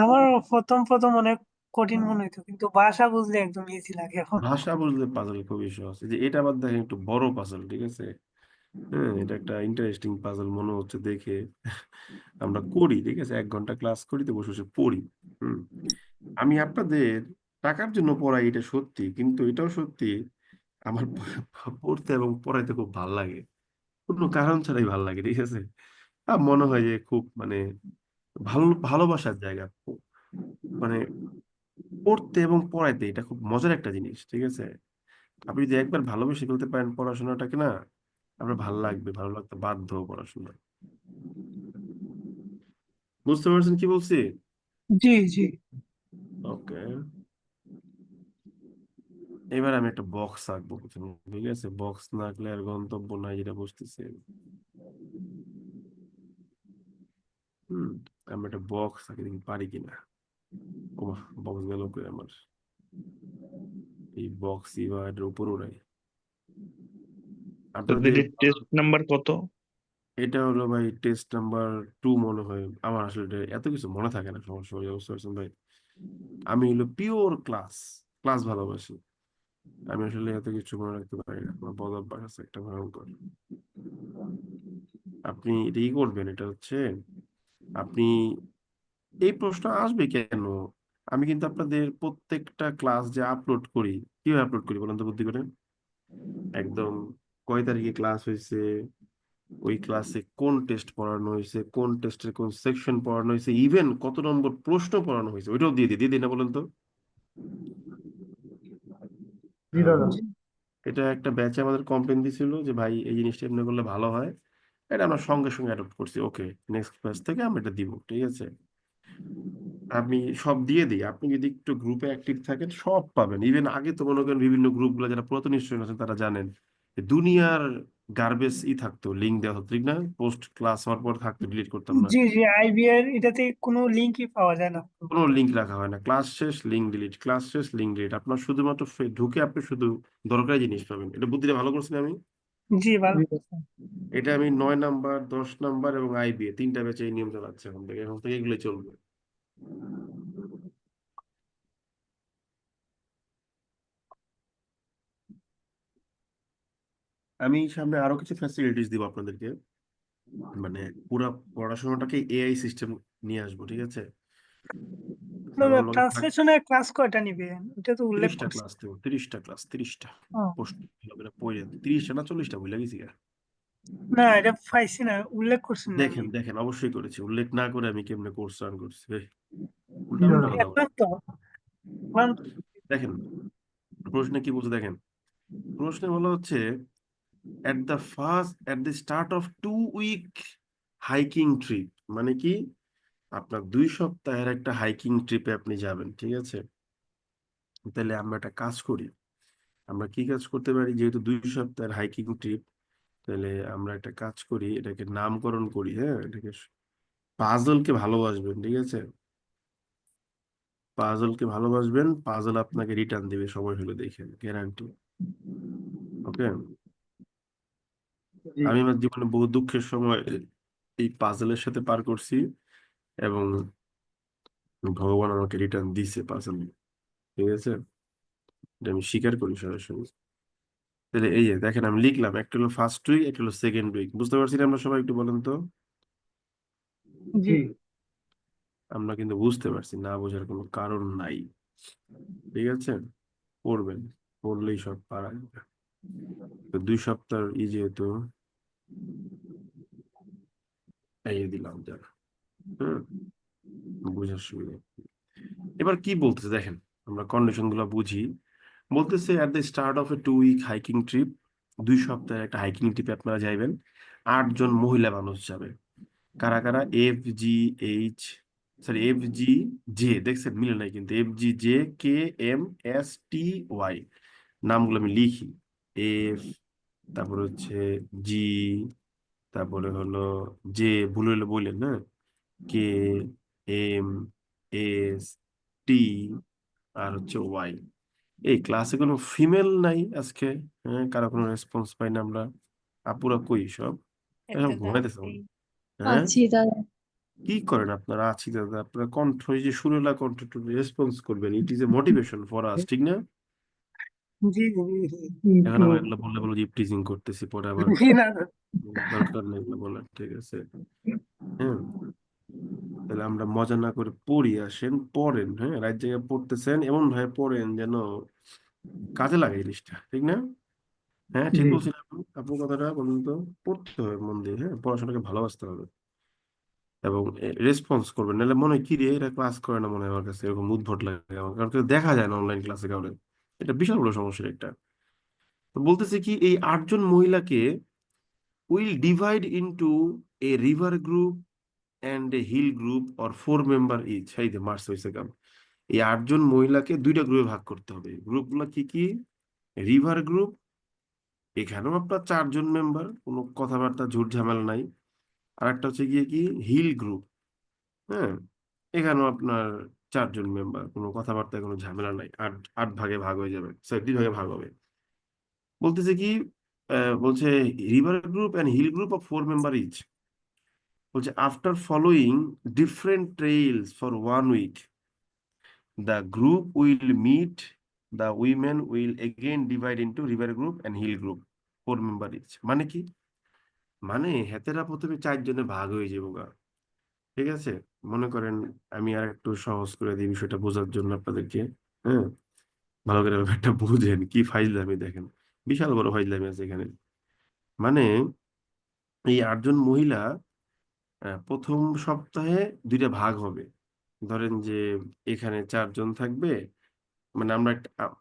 আমার প্রথম প্রথম অনেক কঠিন মনে হইতো, কিন্তু ভাষা বুঝলে একদম ইজি লাগে এখন। ভাষা বুঝলে পাজল খুবই সহজ। এই যে এটা আবার দেখেন একটু বড় পাজল, ঠিক আছে? হ্যাঁ, এটা একটা ইন্টারেস্টিং পাজল মনে হচ্ছে দেখে। আমরা করি, ঠিক আছে, 1 ঘন্টা ক্লাস করি, তো বসে বসে পড়ি। হুম, আমি আপনাদের টাকার জন্য পড়াই, এটা সত্যি, কিন্তু এটাও সত্যি আমার পড়তে এবং পড়াইতে খুব ভাল লাগে, কোনো কারণ ছাড়াই ভাল লাগে, ঠিক আছে। আর মনে হয় যে খুব মানে ভালোবাসার জায়গা, মানে পড়তে এবং পড়াইতে এটা খুব মজার একটা জিনিস, ঠিক আছে। আপনি যদি একবার ভালোবেসে ফেলতে পারেন পড়াশোনাটাকে না, আপনার ভালো লাগবে, ভালো লাগতে বাধ্য পড়াশোনা। বুঝতে পারছেন কি বলছি? জি জি। ওকে, এবার আমি একটা বক্স আঁকবো প্রথমে, ঠিক আছে। বক্স না আঁকলে আর গন্তব্য নাই, যেটা বুঝতেছি। হুম, আমি একটা বক্স আঁকি, দেখি পারি কিনা। ও বক্স গেল কই আমার, এই বক্স এবার এটার উপরও নাই তোদের আপনাদের। টেস্ট নাম্বার কত? এটা হলো ভাই টেস্ট নাম্বার 2 মনে হয়। আমার আসলে এত কিছু মনে থাকে না, সমস্যা হয়ে বুঝতে পারছেন ভাই। আমি হলো পিওর ক্লাস, ক্লাস ভালোবাসি। আমি আসলে এত কিছু মনে রাখতে পারি না, আমার বদ অভ্যাস আছে একটা ভয়ঙ্কর। আপনি এটাই করবেন, এটা হচ্ছে আপনি, এই প্রশ্ন আসবে কেন, আমি কিন্তু আপনাদের প্রত্যেকটা ক্লাস যে আপলোড করি, কিভাবে আপলোড করি বলেন তো বুদ্ধি করে। একদম কয় তারিখে ক্লাস হয়েছে, ওই ক্লাসে কোন টেস্ট পড়ানো হয়েছে, কোন টেস্টের কোন সেকশন পড়ানো হয়েছে, ইভেন কত নম্বর প্রশ্ন পড়ানো হয়েছে, ওইটাও দিয়ে দিই না বলেন তো। জি হ্যাঁ, দাদা। জি এটা একটা ব্যাচে আমাদের কমপ্লেন দিছিল যে ভাই এই জিনিসটা এমনি করলে ভালো হয়, এটা আমরা সঙ্গে সঙ্গে অ্যাডপ্ট করছি। ওকে, নেক্সট ব্যাচ থেকে আমরা এটা দিব, ঠিক আছে। আমি সব দিয়ে দিই, আপনি যদি একটু গ্রুপে অ্যাক্টিভ থাকেন সব পাবেন। ইভেন আগে তো মনে করেন বিভিন্ন গ্রুপগুলো যারা পুরাতন স্টুডেন্ট আছেন তারা জানেন যে দুনিয়ার গার্বেজ থাকতো, লিঙ্ক দেওয়া হতো, ঠিক না, পোস্ট ক্লাস হওয়ার পর থাকতো, ডিলিট করতাম না। জি জি, আইবিএর এটাতে কোনো লিঙ্কই পাওয়া যায় না। কোনো লিঙ্ক রাখা হয় না, ক্লাস শেষ লিঙ্ক ডিলিট, ক্লাস শেষ লিঙ্ক ডিলিট, আপনার শুধুমাত্র ঢুকে আপনি শুধু দরকারি জিনিস পাবেন। এটা বুদ্ধিটা ভালো করছি না আমি। জি ভালো। এটা আমি 9 নাম্বার, 10 নাম্বার এবং আইবিএ তিনটা ব্যাচে এই নিয়ম চালাচ্ছি এখন থেকে এগুলো চলবে। আমি সামনে আরো কিছু ফ্যাসিলিটিস দিব আপনাদেরকে, মানে পুরো পড়াশোনাটাকে এআই সিস্টেম নিয়ে আসবো, ঠিক আছে। আমার লগে ট্রান্সলেশনের ক্লাস কয়টা নিবে এটা তো উল্লেখ 30টা করছে। ক্লাস দেবো, 30টা ক্লাস, 30টা ও, পোস্ট, পড়ে 30টা না 40টা ভুলে গেছি গা। না এটা পাইছি না, উল্লেখ করছেন না আমি। দেখেন দেখেন, অবশ্যই করেছি, উল্লেখ না করে আমি কেমনে কোর্স রান করছি, জি উল্টা উল্টা দাদা। কথা বলে। এখন তো এখন তো- দেখেন প্রশ্নে কি বলছে, দেখেন প্রশ্নে বলা হচ্ছে at the start of 2 week hiking trip, মানে কি আপনার 2 সপ্তাহের একটা হাইকিং ট্রিপে আপনি যাবেন, ঠিক আছে। তাহলে আমরা একটা কাজ করি, আমরা কি কাজ করতে পারি, যেহেতু 2 সপ্তাহের হাইকিং ট্রিপ, তাহলে আমরা একটা কাজ করি, এটাকে নামকরণ করি, হ্যাঁ, এটাকে পাজলকে ভালোবাসবেন, ঠিক আছে। পাজলকে ভালোবাসবেন, পাজল আপনাকে রিটার্ন দিবে সময় হলে, দেখেন গ্যারান্টি। ওকে, জি। আমি আমার জীবনে বহু দুঃখের সময় এই পাজলের সাথে পার করছি, এবং ভগবান আমাকে রিটার্ন দিছে পাজল, ঠিক আছে। এটা আমি স্বীকার করি সরাসরি। তাহলে এই যে দেখেন আমি লিখলাম, একটা হলো ফার্স্ট উইক, একটা হলো সেকেন্ড উইক, বুঝতে পারছি না আমরা সবাই, একটু বলেন তো। জি আমরা কিন্তু বুঝতে পারছি, না বোঝার কোনো কারণ নাই, ঠিক আছে। পড়বেন, পড়লেই সব পারা যাবে। তো 2 সপ্তাহ যেহেতু এই দিলাম যারা, হম, বুঝার সুবিধা। এবার কি বলতেছে দেখেন, আমরা কন্ডিশন গুলো বুঝি। বলতেছে at the start of a 2 week hiking trip, 2 সপ্তাহের একটা হাইকিং ট্রিপে আপনারা যাইবেন, 8 জন মহিলা মানুষ যাবে। কারা কারা, FGH, সরি FGJ, দেখছেন মিলে নাই কিন্তু, FGJKMSTY, নামগুলো আমি লিখি। এফ, তারপরে হচ্ছে জি, তারপরে হলো জে, ভুল হলে বললেন না, KMST, আর হচ্ছে ওয়াই। এই ক্লাসে কোনো ফিমেল নাই আজকে, হ্যাঁ, কারো কোনো রেসপন্স পাই না আমরা। আপুরা কই সব, এসব ঘুমাইতেছে মনে হয়। হ্যাঁ, আছি দাদা। কি করেন আপনারা, আছি দাদা, আপনারা কণ্ঠ, এই যে সুরেলা কণ্ঠ একটু রেসপন্স করবেন, it is a motivation for us, ঠিক না। জি জি এখন আবার এগুলো বললে বলো যে টিজিং করতেছি, পরে আবার জি না দরকার নেই এগুলো বলার, ঠিক আছে। হ্যাঁ, তাহলে আমরা মজা না করে পড়ি, আসেন পড়েন, হ্যাঁ রাইট জায়গায় পড়তেছেন এমন ভাবে পড়েন যেন কাজে লাগে জিনিসটা, ঠিক না? হ্যাঁ ঠিক জি বলছিলাম আপনার কথাটা বলুন তো। পড়তে হবে মন দিয়ে, হ্যাঁ পড়াশোনাকে ভালোবাসতে হবে এবং রেসপন্স করবেন, নাহলে মনে হয় কি রে এরা ক্লাস করে না, মনে হয় আমার কাছে এরকম উদ্ভট লাগে আমার, কারণ কেউ দেখা যায় না অনলাইন ক্লাসে কারণে। এটা বিশাল বড় সমস্যা একটা। তো বলতেছে কি এই 8 জন মহিলাকে will divide into a river group and a hill group or 4 member each. এই যে মার্স হয়েছে কাম। এই 8 জন মহিলাকে 2টা গ্রুপে ভাগ করতে হবে। গ্রুপগুলো কি কি? রিভার গ্রুপ, এখানেও আপনার 4 জন মেম্বার, কোনো কথাবার্তা ঝুট ঝামেলা নাই। আর একটা হচ্ছে গিয়ে কি হিল গ্রুপ, হ্যাঁ এখানেও আপনার 4 জন মেম্বার, কোনো কথাবার্তায় কোনো ঝামেলা নাই। আট আট ভাগে ভাগ হয়ে যাবে, সরি 2 ভাগে ভাগ হবে। বলতেছে কি বলছে river group and hill group of 4 member each. বলছে after following different trails for 1 week the group will meet, the women will again divide into river group and hill group, 4 member each। মানে কি? মানে হেতেরা প্রথমে 4 জনে ভাগ হয়ে যাবো গা, ঠিক আছে? মনে করেন, আমি আর একটু সহজ করে দিই বিষয়টা বোঝার জন্য আপনাদেরকে, হ্যাঁ ভালো করে ব্যাপারটা বুঝেন কি ফাইজলামি দেখেন, বিশাল বড় ফাইজলামি আছে এখানে। মানে এই 8 জন মহিলা প্রথম সপ্তাহে 2টা ভাগ হবে। ধরেন যে এখানে 4 জন থাকবে, মানে আমরা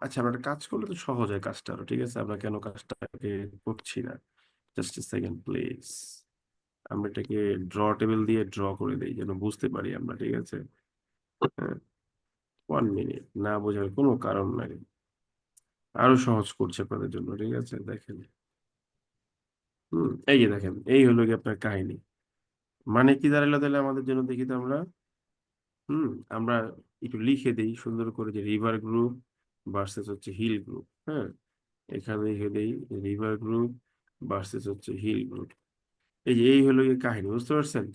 আচ্ছা আমরা একটা কাজ করলে তো সহজ হয় কাজটা আরো, ঠিক আছে? আমরা কেন কাজটাকে করছি না? Just a second please. আমরা এটাকে ড্র টেবিল দিয়ে ড্র করে দিই যেন বুঝতে পারি আমরা, ঠিক আছে? হ্যাঁ 1 মিনিট, না বোঝার কোনো কারণ নাই, আরো সহজ করছে আপনাদের জন্য, ঠিক আছে? দেখেন, এই যে দেখেন, এই হলো কি আপনার কাহিনী। মানে কি দাঁড়ালো তাহলে আমাদের জন্য, দেখি তো আমরা। হুম আমরা একটু লিখে দিই সুন্দর করে যে রিভার গ্রুপ ভার্সেস হচ্ছে হিল গ্রুপ, হ্যাঁ এখানে লিখে দিই রিভার গ্রুপ ভার্সেস হচ্ছে হিল গ্রুপ। এই যে এই হলো এই কাহিনী, বুঝতে পারছেন?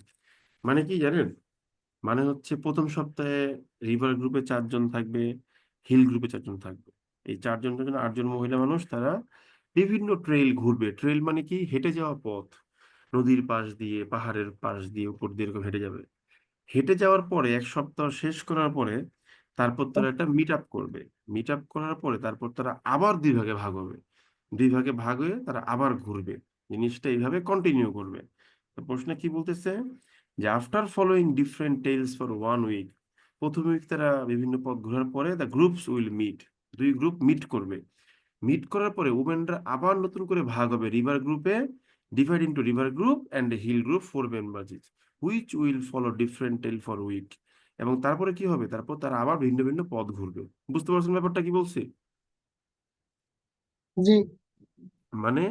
মানে কি জানেন? মানে হচ্ছে প্রথম সপ্তাহে রিভার গ্রুপে 4 জন থাকবে, হিল গ্রুপে 4 জন থাকবে। এই 4 জনের জন্য 8 জন মহিলা মানুষ, তারা বিভিন্ন ট্রেইল ঘুরবে। ট্রেইল মানে কি? হেঁটে যাওয়া পথ, নদীর পাশ দিয়ে পাহাড়ের পাশ দিয়ে উপর দিয়ে এরকম হেঁটে যাবে। হেঁটে যাওয়ার পরে 1 সপ্তাহ শেষ করার পরে তারপর তারা একটা মিট আপ করবে। মিট আপ করার পরে তারপর তারা আবার 2 ভাগে ভাগ হবে। 2 ভাগে ভাগ হয়ে তারা আবার ঘুরবে, জিনিসটা এইভাবে কন্টিনিউ করবে। তো প্রশ্নে কি বলতেছে যে after following different trails for 1 week, প্রথম উইক তারা বিভিন্ন পথ ঘোরার পরে the groups will meet, 2 group meet করবে। মিট করার পরে উমেনরা আবার নতুন করে ভাগ হবে রিভার গ্রুপে, divide into river group and hill group 4 members each, which will follow different trail for week. এবং তারপরে কি হবে? তারপর তারা আবার ভিন্ন ভিন্ন পথ ঘুরবে। বুঝতে পারছেন ব্যাপারটা কি বলছি? জি। মানে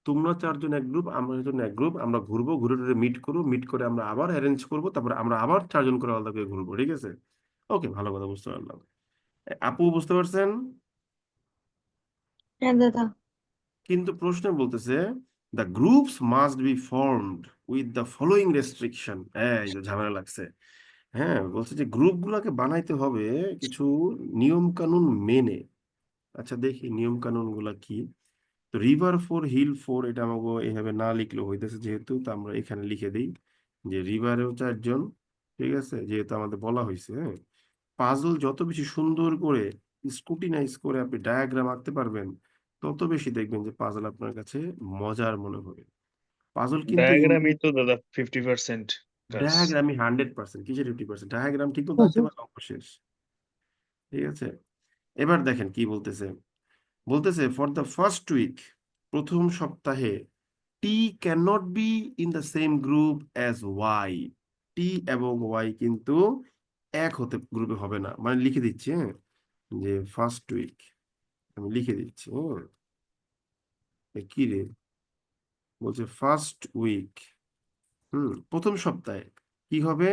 তোমরা 4 জন এক গ্রুপ, আমরা 4 জন এক গ্রুপ, আমরা ঘুরবো, ঘুরে টুরে মিট করবো, মিট করে আমরা আবার অ্যারেঞ্জ করবো, তারপরে আমরা আবার 4 জন করে আলাদা করে ঘুরবো, ঠিক আছে? ওকে, ভালো কথা, বুঝতে পারলাম। আপু বুঝতে পারছেন? হ্যাঁ দাদা। কিন্তু প্রশ্নে বলতেছে the groups must be formed with the following restriction. হ্যাঁ এই যে ঝামেলা লাগছে। হ্যাঁ বলছে যে গ্রুপ গুলাকে বানাইতে হবে কিছু নিয়ম কানুন মেনে। আচ্ছা দেখি নিয়ম কানুন গুলা কি। তো রিভার 4 হিল 4 এটা আমাকে এইভাবে না লিখলেও হইতেছে, যেহেতু তো আমরা এখানে লিখে দিই যে রিভারেও 4 জন, ঠিক আছে? যেহেতু আমাদের বলা হয়েছে, হ্যাঁ পাজল যত বেশি সুন্দর করে স্কুটিনাইজ করে আপনি ডায়াগ্রাম আঁকতে পারবেন, তত বেশি দেখবেন যে পাজল আপনার কাছে মজার মনে হবে। পাজল কিন্তু ডায়াগ্রামই তো দাদা 50% কাজ। ডায়াগ্রামই 100%, কিসের 50%? ডায়াগ্রাম ঠিক মতো আঁকতে পারলে অঙ্ক শেষ, ঠিক আছে? এবার দেখেন কি বলতেছে। বলতেছে ফর দ্য ফার্স্ট উইক, প্রথম সপ্তাহে T can not be in the same group as Y. T এবং ওয়াই কিন্তু এক হতে গ্রুপে হবে না। মানে লিখে দিচ্ছি, হ্যাঁ যে ফার্স্ট উইক, আমি লিখে দিচ্ছি, হ্যাঁ কি রে বলছে ফার্স্ট উইক, প্রথম সপ্তাহে কি হবে?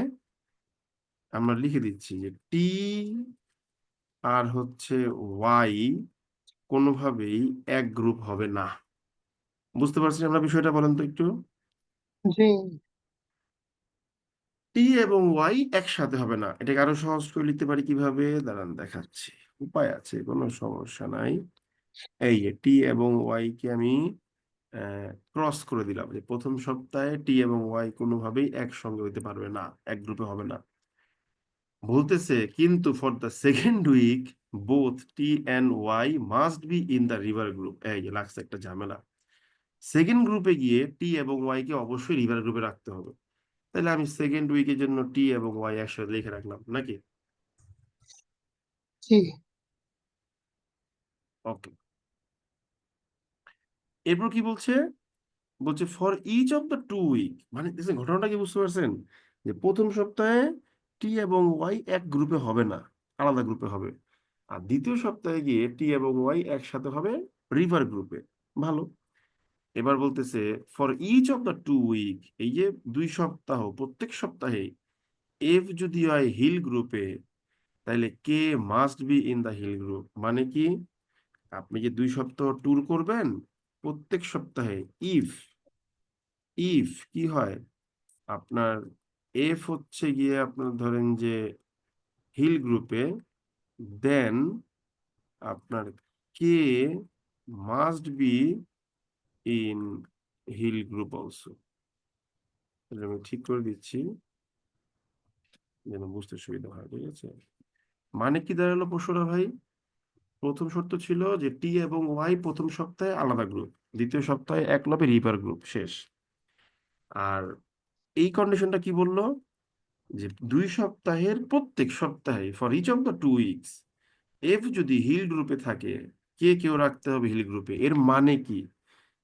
আমরা লিখে দিচ্ছি যে টি আর হচ্ছে ওয়াই কোনোভাবেই এক গ্রুপ হবে না। বুঝতে পারছি আমরা বিষয়টা? বলেন তো একটু। জি। টি এবং ওয়াই একসাথে হবে না। এটাকে আরো সহজ করে লিখতে পারি কিভাবে, দাঁড়ান দেখাচ্ছি, উপায় আছে, কোনো সমস্যা নাই। এই যে টি এবং ওয়াই কে আমি ক্রস করে দিলাম, যে প্রথম সপ্তাহে টি এবং ওয়াই কোনোভাবেই একসঙ্গে হইতে পারবে না, এক গ্রুপে হবে না। বলতেছে কিন্তু for the second week both T and Y must be in the river group. এই যে লাগছে একটা ঝামেলা। সেকেন্ড গ্রুপে গিয়ে টি এবং ওয়াই কে অবশ্যই রিভার গ্রুপে রাখতে হবে। তাহলে আমি সেকেন্ড উইকের জন্য টি এবং ওয়াই একসাথে লিখে রাখলাম নাকি? জি ওকে, এরপর কি বলছে? বলছে for each of the 2 week, মানে দেখছেন ঘটনাটা কি বুঝতে পারছেন? যে প্রথম সপ্তাহে টি এবং ওয়াই এক গ্রুপে হবে না, আলাদা গ্রুপে হবে। আর দ্বিতীয় সপ্তাহে গিয়ে টি এবং ওয়াই একসাথে হবে রিভার গ্রুপে। ভালো। এবার বলতেছে for each of the 2 week, এই যে 2 সপ্তাহ, প্রত্যেক সপ্তাহে এফ যদি হয় হিল গ্রুপে, তাহলে K must be in the hill group. মানে কি, আপনি যে 2 সপ্তাহ ট্যুর করবেন, প্রত্যেক সপ্তাহে ইফ ইফ কি হয়, আপনার এফ হচ্ছে গিয়ে আপনার ধরেন যে হিল গ্রুপে, দেন আপনার K must be in hill group also. আমি ঠিক করে দিচ্ছি যেন বুঝতে সুবিধা হয়, ঠিক আছে? মানে কি দাঁড়ালো প্রশ্নটা ভাই? প্রথম শর্ত ছিল যে টি এবং ওয়াই প্রথম সপ্তাহে আলাদা গ্রুপ, দ্বিতীয় সপ্তাহে একলবে রিপার গ্রুপ, শেষ। আর এই কন্ডিশনটা কি বললো? যে 2 সপ্তাহের প্রত্যেক সপ্তাহে for each of the 2 weeks F যদি হিল গ্রুপে থাকে, কে কেউ রাখতে হবে হিল গ্রুপে। এর মানে কি,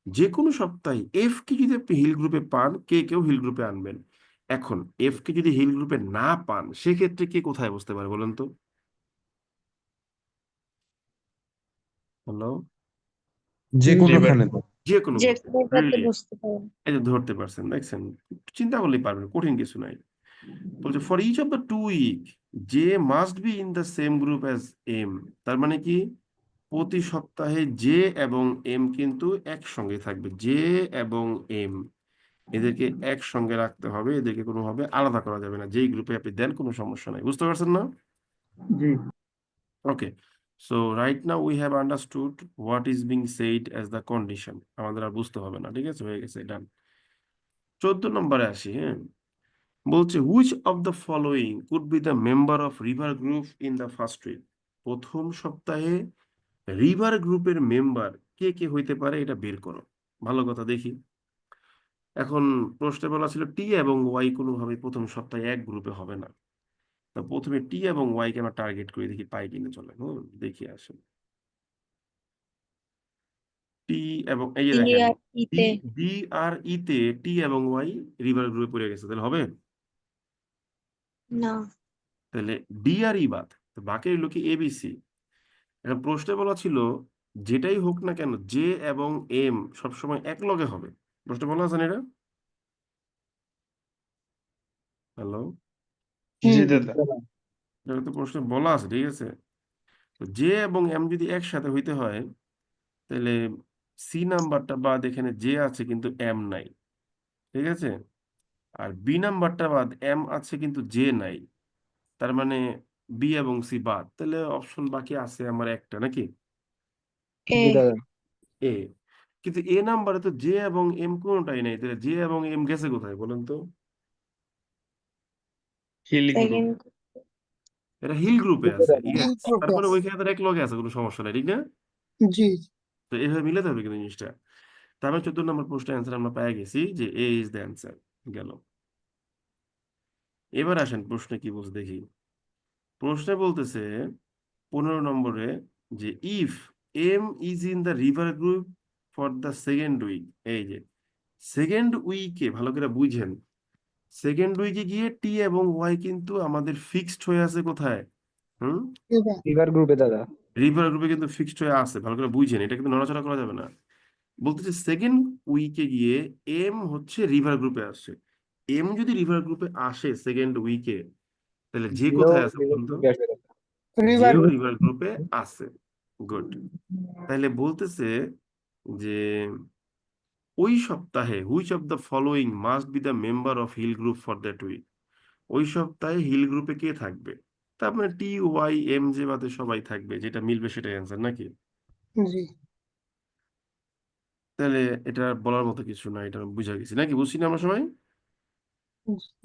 যে কোনো সপ্তাহে এফ কে যদি আপনি হিল গ্রুপে পান, কে কেউ হিল গ্রুপে আনবেন। এখন এফ কে যদি হিল গ্রুপে না পান, সেক্ষেত্রে কে কোথায় বসতে পারে বলেন তো? হ্যালো? যে রিভার কোনোখানে তো। যে কোনো যে গ্রুপে, কোনোটাতে ব্রিলিয়েন্ট। বসতে পারেন। এই যে ধরতে পারছেন, দেখছেন? একটু চিন্তা করলেই পারবেন, কঠিন কিছু নাই। বলছে for each of the 2 week J must be in the same group as M. তার মানে কি, প্রতি সপ্তাহে জে এবং এম কিন্তু একসঙ্গে থাকবে। জে এবং এম এদেরকে একসঙ্গে রাখতে হবে, এদেরকে কোনোভাবে আলাদা করা যাবে না। যেই গ্রুপে আপনি দেন কোনো সমস্যা নাই, বুঝতে পারছেন না? জি okay, so right now we have understood what is being said as the condition. আমাদের আর বুঝতে হবে না, ঠিক আছে? হয়ে গেছে, ডান। 14 নম্বরে আসি। হ্যাঁ, বলছে which of the following could be the member of river group in the first week. প্রথম সপ্তাহে রিভার গ্রুপের মেম্বার কে কে হইতে পারে, এটা বের করো। ভালো কথা, দেখি। এখন প্রশ্নে বলা ছিল টি এবং ওয়াই কোনোভাবে প্রথম সপ্তাহে এক গ্রুপে হবে না। তা প্রথমে টি এবং ওয়াই কে আমরা টার্গেট করে দেখি পাই কিনা, চলে। দেখি আসেন। টি এবং এই যে ই দেখেন, আর ডি ইতে ডি আর ই তে টি এবং ওয়াই রিভার গ্রুপে পড়ে গেছে, তাহলে হবে? না। তাহলে ডি আর ই বাদ, তো বাকি রইল কি এবিসি। এখন প্রশ্নে বলা ছিল যেটাই হোক না কেন জে এবং এম সবসময় এক লগে হবে। প্রশ্নে বলা আছে না এটা? হ্যালো? জি হুম। দাদা। এটা তো প্রশ্নে বলা আছে, ঠিক আছে? তো জে এবং এম যদি একসাথে হইতে হয়, তাহলে সি নাম্বারটা বাদ, এখানে জে আছে কিন্তু এম নাই, ঠিক আছে? আর বি নাম্বারটা বাদ, এম আছে কিন্তু জে নাই। তার মানে বি এবং সি বাদ, তাহলে অপশন বাকি আছে আমার একটা, নাকি? এ জি দাদা। এ। কিন্তু এ নাম্বারে তো জে এবং এম কোনোটাই নাই, তাহলে জে এবং এম গেছে কোথায় বলেন তো? Hill group. সেকেন্ড। এটা হিল গ্রুপে জি আছে, দাদা। ইয়েস। তার গ্রুপে মানে আছে। ওইখানে তার এক লগে আছে, কোনো সমস্যা নাই, ঠিক না? জি তো এইভাবে মিলাতে হবে কিন্তু জিনিসটা। তারপরে 14 নম্বর প্রশ্নের অ্যান্সার আমরা পেয়ে গেছি যে এ ইজ দ্য অ্যান্সার, গেল। এবার আসেন প্রশ্নে কি বলছে দেখি। প্রশ্নে বলতেছে 15 নম্বরে যে if M is in the river group for the second week. এই যে সেকেন্ড উইকে ভালো করে বুঝেন, সেকেন্ড উইকে গিয়ে টি এবং ওয়াই কিন্তু আমাদের ফিক্সড হয়ে আছে কোথায়? হুম, এবার রিভার গ্রুপে দাদা। রিভার গ্রুপে কিন্তু ফিক্সড হয়ে আছে, ভালো করে বুঝেন, এটা কিন্তু নড়াচড়া করা যাবে না। বলতেছে সেকেন্ড উইকে গিয়ে এম হচ্ছে রিভার গ্রুপে আসছে। এম যদি রিভার গ্রুপে আসে সেকেন্ড উইকে, তাহলে যে জিও কোথায় আছে রিভার বলুন তো? গ্রুপে আসবে দাদা। রিভার যেও গ্রুপ। রিভার গ্রুপে আছে। গুড। তাহলে বলতেছে যে ওই সপ্তাহে which of the following must be the member of hill group for that week. ওই সপ্তাহে হিল গ্রুপে কে থাকবে? তার মানে টি ওয়াই এম যে বাদে সবাই থাকবে, যেটা মিলবে সেটাই অ্যান্সার, নাকি? জি তাহলে এটা বলার মতো কিছু না, এটা বুঝা গেছি নাকি? বুঝছি না আমরা সবাই?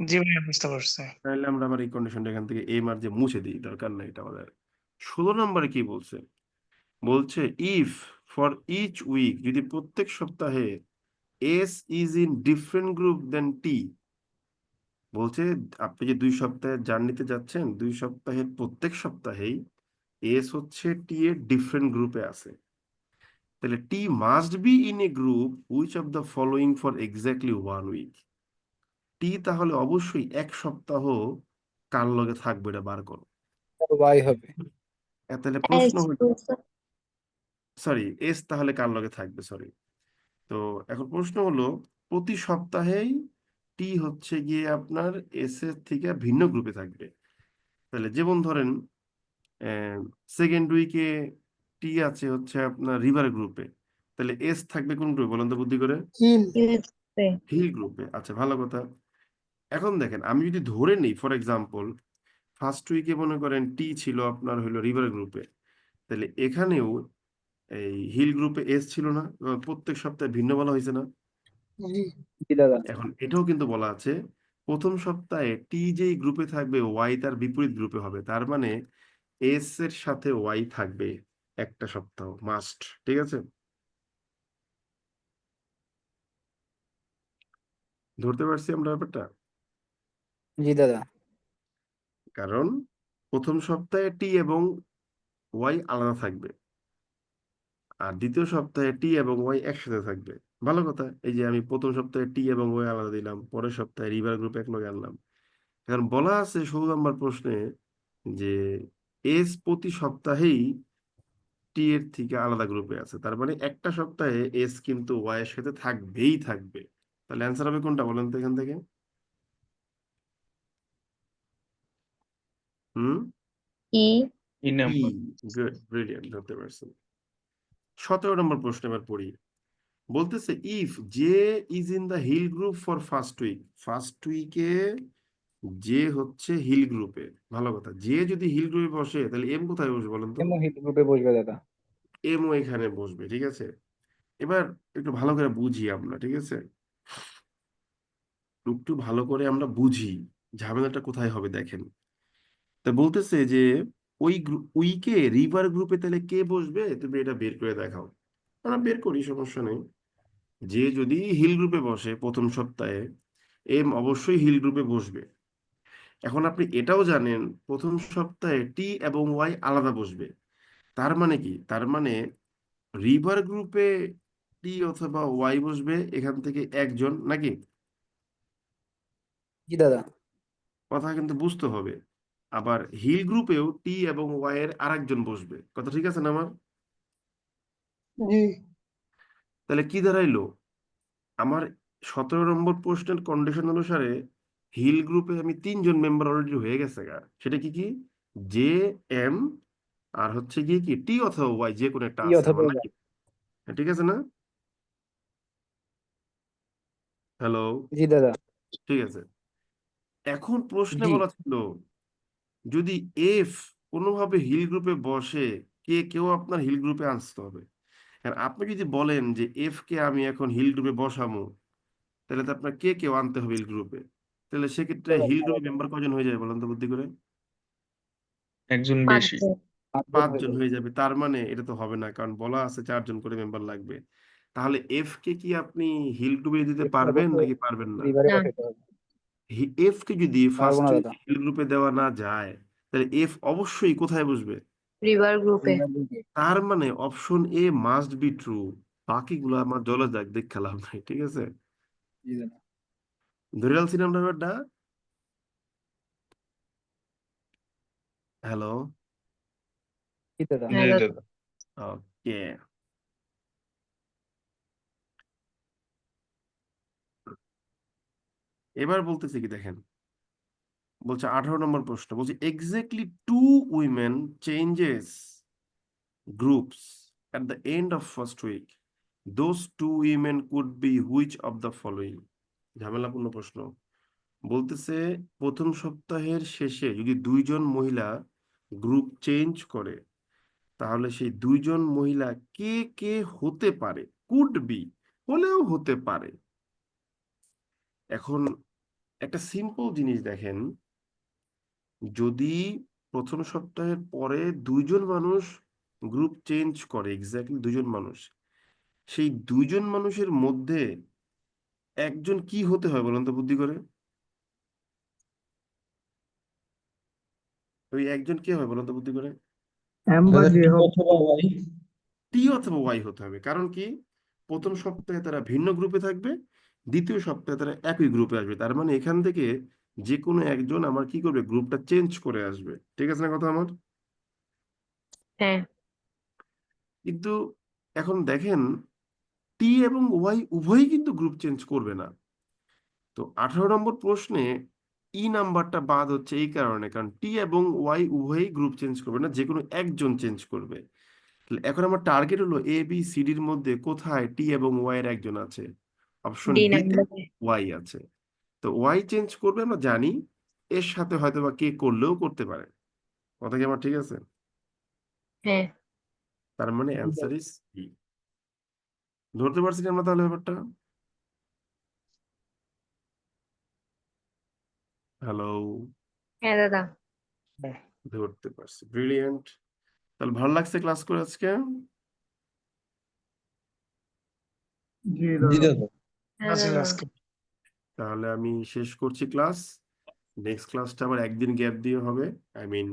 জি ভাইয়া বুঝতে পারছি। তাহলে আমরা আবার এই কন্ডিশনটা এখান থেকে এম আর যে মুছে দিই, দরকার নাই এটা আমাদের। 16 নম্বরে কি বলছে? বলছে ইফ ফর ইচ উইক, যদি প্রত্যেক সপ্তাহে S is in different group then T. বলছে আপনি যে 2 সপ্তাহের জার্নিতে যাচ্ছেন, 2 সপ্তাহের প্রত্যেক সপ্তাহেই এস হচ্ছে টি এর ডিফারেন্ট গ্রুপে আছে, তাহলে T must be in a group which of the following for exactly 1 week. T তাহলে অবশ্যই 1 সপ্তাহ কার লগে থাকবে, এটা বার করো। ওয়াই হবে। তাহলে প্রশ্ন এস হলো, সরি এস তাহলে কার লগে থাকবে, সরি। তো এখন প্রশ্ন হলো, প্রতি সপ্তাহেই টি হচ্ছে গিয়ে আপনার এস এর থেকে ভিন্ন গ্রুপে থাকবে। তাহলে যেমন ধরেন সেকেন্ড উইকে টি আছে হচ্ছে আপনার রিভার গ্রুপে, তাহলে এস থাকবে কোন গ্রুপে বলেন তো বুদ্ধি করে? হিল। ইউএসএ হিল গ্রুপে। আচ্ছা, ভালো কথা। এখন দেখেন, আমি যদি ধরে নিই ফর এক্সাম্পল ফার্স্ট উইকে মনে করেন টি ছিল আপনার হলো রিভার গ্রুপে, তাহলে এখানেও এই হিল গ্রুপে এস ছিল না? প্রত্যেক সপ্তাহে ভিন্ন বলা হয়েছে না? জি। জি দাদা। এখন এটাও কিন্তু বলা আছে, প্রথম সপ্তাহে টি যেই গ্রুপে থাকবে ওয়াই তার বিপরীত গ্রুপে হবে, তার মানে এস এর সাথে ওয়াই থাকবে একটা সপ্তাহ মাস্ট। ঠিক আছে, ধরতে পারছি আমরা ব্যাপারটা? জি দাদা। কারণ প্রথম সপ্তাহে টি এবং ওয়াই আলাদা থাকবে, আর দ্বিতীয় সপ্তাহে টি এবং ওয়াই একসাথে থাকবে। ভালো কথা, এই যে আমি প্রথম সপ্তাহে টি এবং ওয়াই আলাদা দিলাম, পরের সপ্তাহে রিভার গ্রুপ এক লগে আনলাম। কারণ বলা আছে 16 নম্বর প্রশ্নে যে এস প্রতি সপ্তাহেই টি এর থেকে আলাদা গ্রুপে আছে, তার মানে একটা সপ্তাহে এস কিন্তু ওয়াই এর সাথে থাকবেই থাকবে। তাহলে অ্যান্সার হবে কোনটা বলেন তো এখান থেকে? হুম, E E E. Number. Good, brilliant, ধরতে পারছেন। 17 নম্বর প্রশ্ন এবার পড়ি। বলতেছে if J is in the hill group for first week. First উইকে জে হচ্ছে হিল গ্রুপে। ভালো কথা, জে যদি হিল গ্রুপে বসে তাহলে এম কোথায় বসবে বলেন তো? এমন হিট গ্রুপে বসবে দাদা। এম ও এখানে বসবে। ঠিক আছে, এবার একটু ভালো করে বুঝি আমরা। ঠিক আছে, একটু ভালো করে আমরা বুঝি ঝামেলাটা কোথায় হবে। দেখেন, তা বলতেছে যে ওই উইকে রিভার গ্রুপে তাহলে কে বসবে, তুমি এটা বের করে দেখাও। আমরা বের করি, সমস্যা নেই। যে যদি হিল গ্রুপে বসে প্রথম সপ্তাহে, এম অবশ্যই হিল গ্রুপে বসবে। এখন আপনি এটাও জানেন প্রথম সপ্তাহে টি এবং ওয়াই আলাদা বসবে, তার মানে কি? তার মানে রিভার গ্রুপে টি অথবা ওয়াই বসবে এখান থেকে একজন, নাকি? জি দাদা। কথা কিন্তু বুঝতে হবে। আবার হিল গ্রুপেও টি এবং ওয়াই এর আরেকজন বসবে, কথা ঠিক আছে না আমার? জি। তাহলে কি দাঁড়াইলো আমার? 17 নম্বর প্রশ্নের কন্ডিশন অনুসারে হিল গ্রুপে আমি 3জন মেম্বার অলরেডি হয়ে গেছে গা। সেটা কি কি? জে, এম, আর হচ্ছে গিয়ে কি টি অথবা ওয়াই, যে কোনো একটা ই আছে অথবা আমার, Y। নাকি? হ্যাঁ, ঠিক আছে না? হ্যালো, জি দাদা। ঠিক আছে। এখন প্রশ্নে জি। বলা ছিল যদি এফ কোনোভাবে হিল গ্রুপে বসে, কেউ আপনার হিল গ্রুপে আসতে হবে। আর আপনি যদি বলেন যে এফ কে আমি এখন হিল গ্রুপে বসাবো, তাহলে তো আপনার কেউ আনতে হবে হিল গ্রুপে। তাহলে সেক্ষেত্রে হিল গ্রুপে মেম্বার কজন হয়ে যাবে বলেন তো বুদ্ধি করে? একজন বেশি। 5 জন 5 জন হয়ে 5 জন যাবে। হয়ে যাবে, তার মানে এটা তো হবে না, কারণ বলা আছে 4 জন করে মেম্বার লাগবে। তাহলে এফ কে কি আপনি হিল গ্রুপে দিতে এফ কে পারবেন অবশ্যই নাকি পারবেন না? রিভারে না পাঠাতে হবে। এফ কে যদি পারবো ফার্স্ট না উইক দাদা। হিল গ্রুপে দেওয়া না যায়, তাহলে এফ অবশ্যই কোথায় বসবে? রিভার গ্রুপে রিভার গ্রুপে। তার মানে option a must be true. বাকিগুলো আমার জলে যাক, দেখ খেলাম নাই। ঠিক আছে, জি দাদা। ধরে আলছি না আমরা ব্যাপারটা। হ্যালো, জি দাদা। জি হ্যালো দাদা। ওকে। এবার বলতেছে কি দেখেন, বলছে 18 নম্বর প্রশ্ন, বলছে exactly 2 women changes groups at the end of first week. Those 2 women could be which of the following? ঝামেলাপূর্ণ প্রশ্ন। বলতেছে প্রথম সপ্তাহের শেষে যদি 2জন মহিলা গ্রুপ চেঞ্জ করে, তাহলে সেই 2জন মহিলা কে কে হতে পারে? কুড বি, হলেও হতে পারে। এখন একটা সিম্পল জিনিস দেখেন, যদি প্রথম সপ্তাহের পরে 2 জন মানুষ গ্রুপ চেঞ্জ করে, এক্স্যাক্টলি 2 জন মানুষ, সেই 2 জন মানুষের মধ্যে একজন কি হতে হয় বলুন তো বুদ্ধি করে? ওই একজন কে হয় বলুন তো বুদ্ধি করে? এম বা দাদা জে টি হোক। অথবা ওয়াই। টি অথবা ওয়াই হতে হবে। কারণ কি, প্রথম সপ্তাহে তারা ভিন্ন গ্রুপে থাকবে, দ্বিতীয় সপ্তাহে তারা একই গ্রুপে আসবে। তার মানে এখান থেকে যে কোনো একজন আমার কি করবে, গ্রুপটা চেঞ্জ করে আসবে। ঠিক আছে না কথা আমার? হ্যাঁ। কিন্তু এখন দেখেন, টি এবং ওয়াই উভয়ই কিন্তু গ্রুপ চেঞ্জ করবে না। তো 18 নম্বর প্রশ্নে ই নাম্বারটা বাদ হচ্ছে এই কারণে, কারণ টি এবং ওয়াই উভয়ই গ্রুপ চেঞ্জ করবে না, যে কোনো একজন চেঞ্জ করবে। তাহলে এখন আমার টার্গেট হলো এ বি সি ডির মধ্যে কোথায় টি এবং ওয়াই এর একজন আছে। অপশন ডি ডি তে নাম্বারে। ওয়াই আছে। তো ওয়াই চেঞ্জ করবে আমরা জানি, এর সাথে হয়তো বা কে করলেও করতে পারে। কথা কি আমার ঠিক আছে? হ্যাঁ। তার মানে অ্যান্সার ইজ ই। ধরতে পারছি কি আমরা তাহলে ব্যাপারটা? হ্যালো, হ্যাঁ দাদা। ধরতে পারছি, ব্রিলিয়েন্ট। তাহলে ভালো লাগছে ক্লাস করে আজকে? জি জি দাদা। দাদা। হ্যাঁ আসলে দাদা। আজকে তাহলে আমি শেষ করছি ক্লাস। নেক্সট ক্লাসটা আবার একদিন গ্যাপ দিয়ে হবে, আই মিন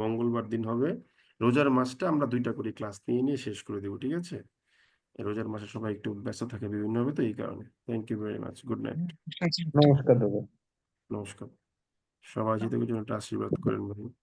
মঙ্গলবার দিন হবে। রোজার মাসটা আমরা 2টা করে ক্লাস নিয়ে শেষ করে দেবো, ঠিক আছে? রোজার মাসে সবাই একটু ব্যস্ত থাকে বিভিন্ন হবে, তো এই কারণে। Thank you very much, good night, নমস্কার দাদা। নমস্কার। সবাই জিতে জন্য একটা আশীর্বাদ করেন ভাই।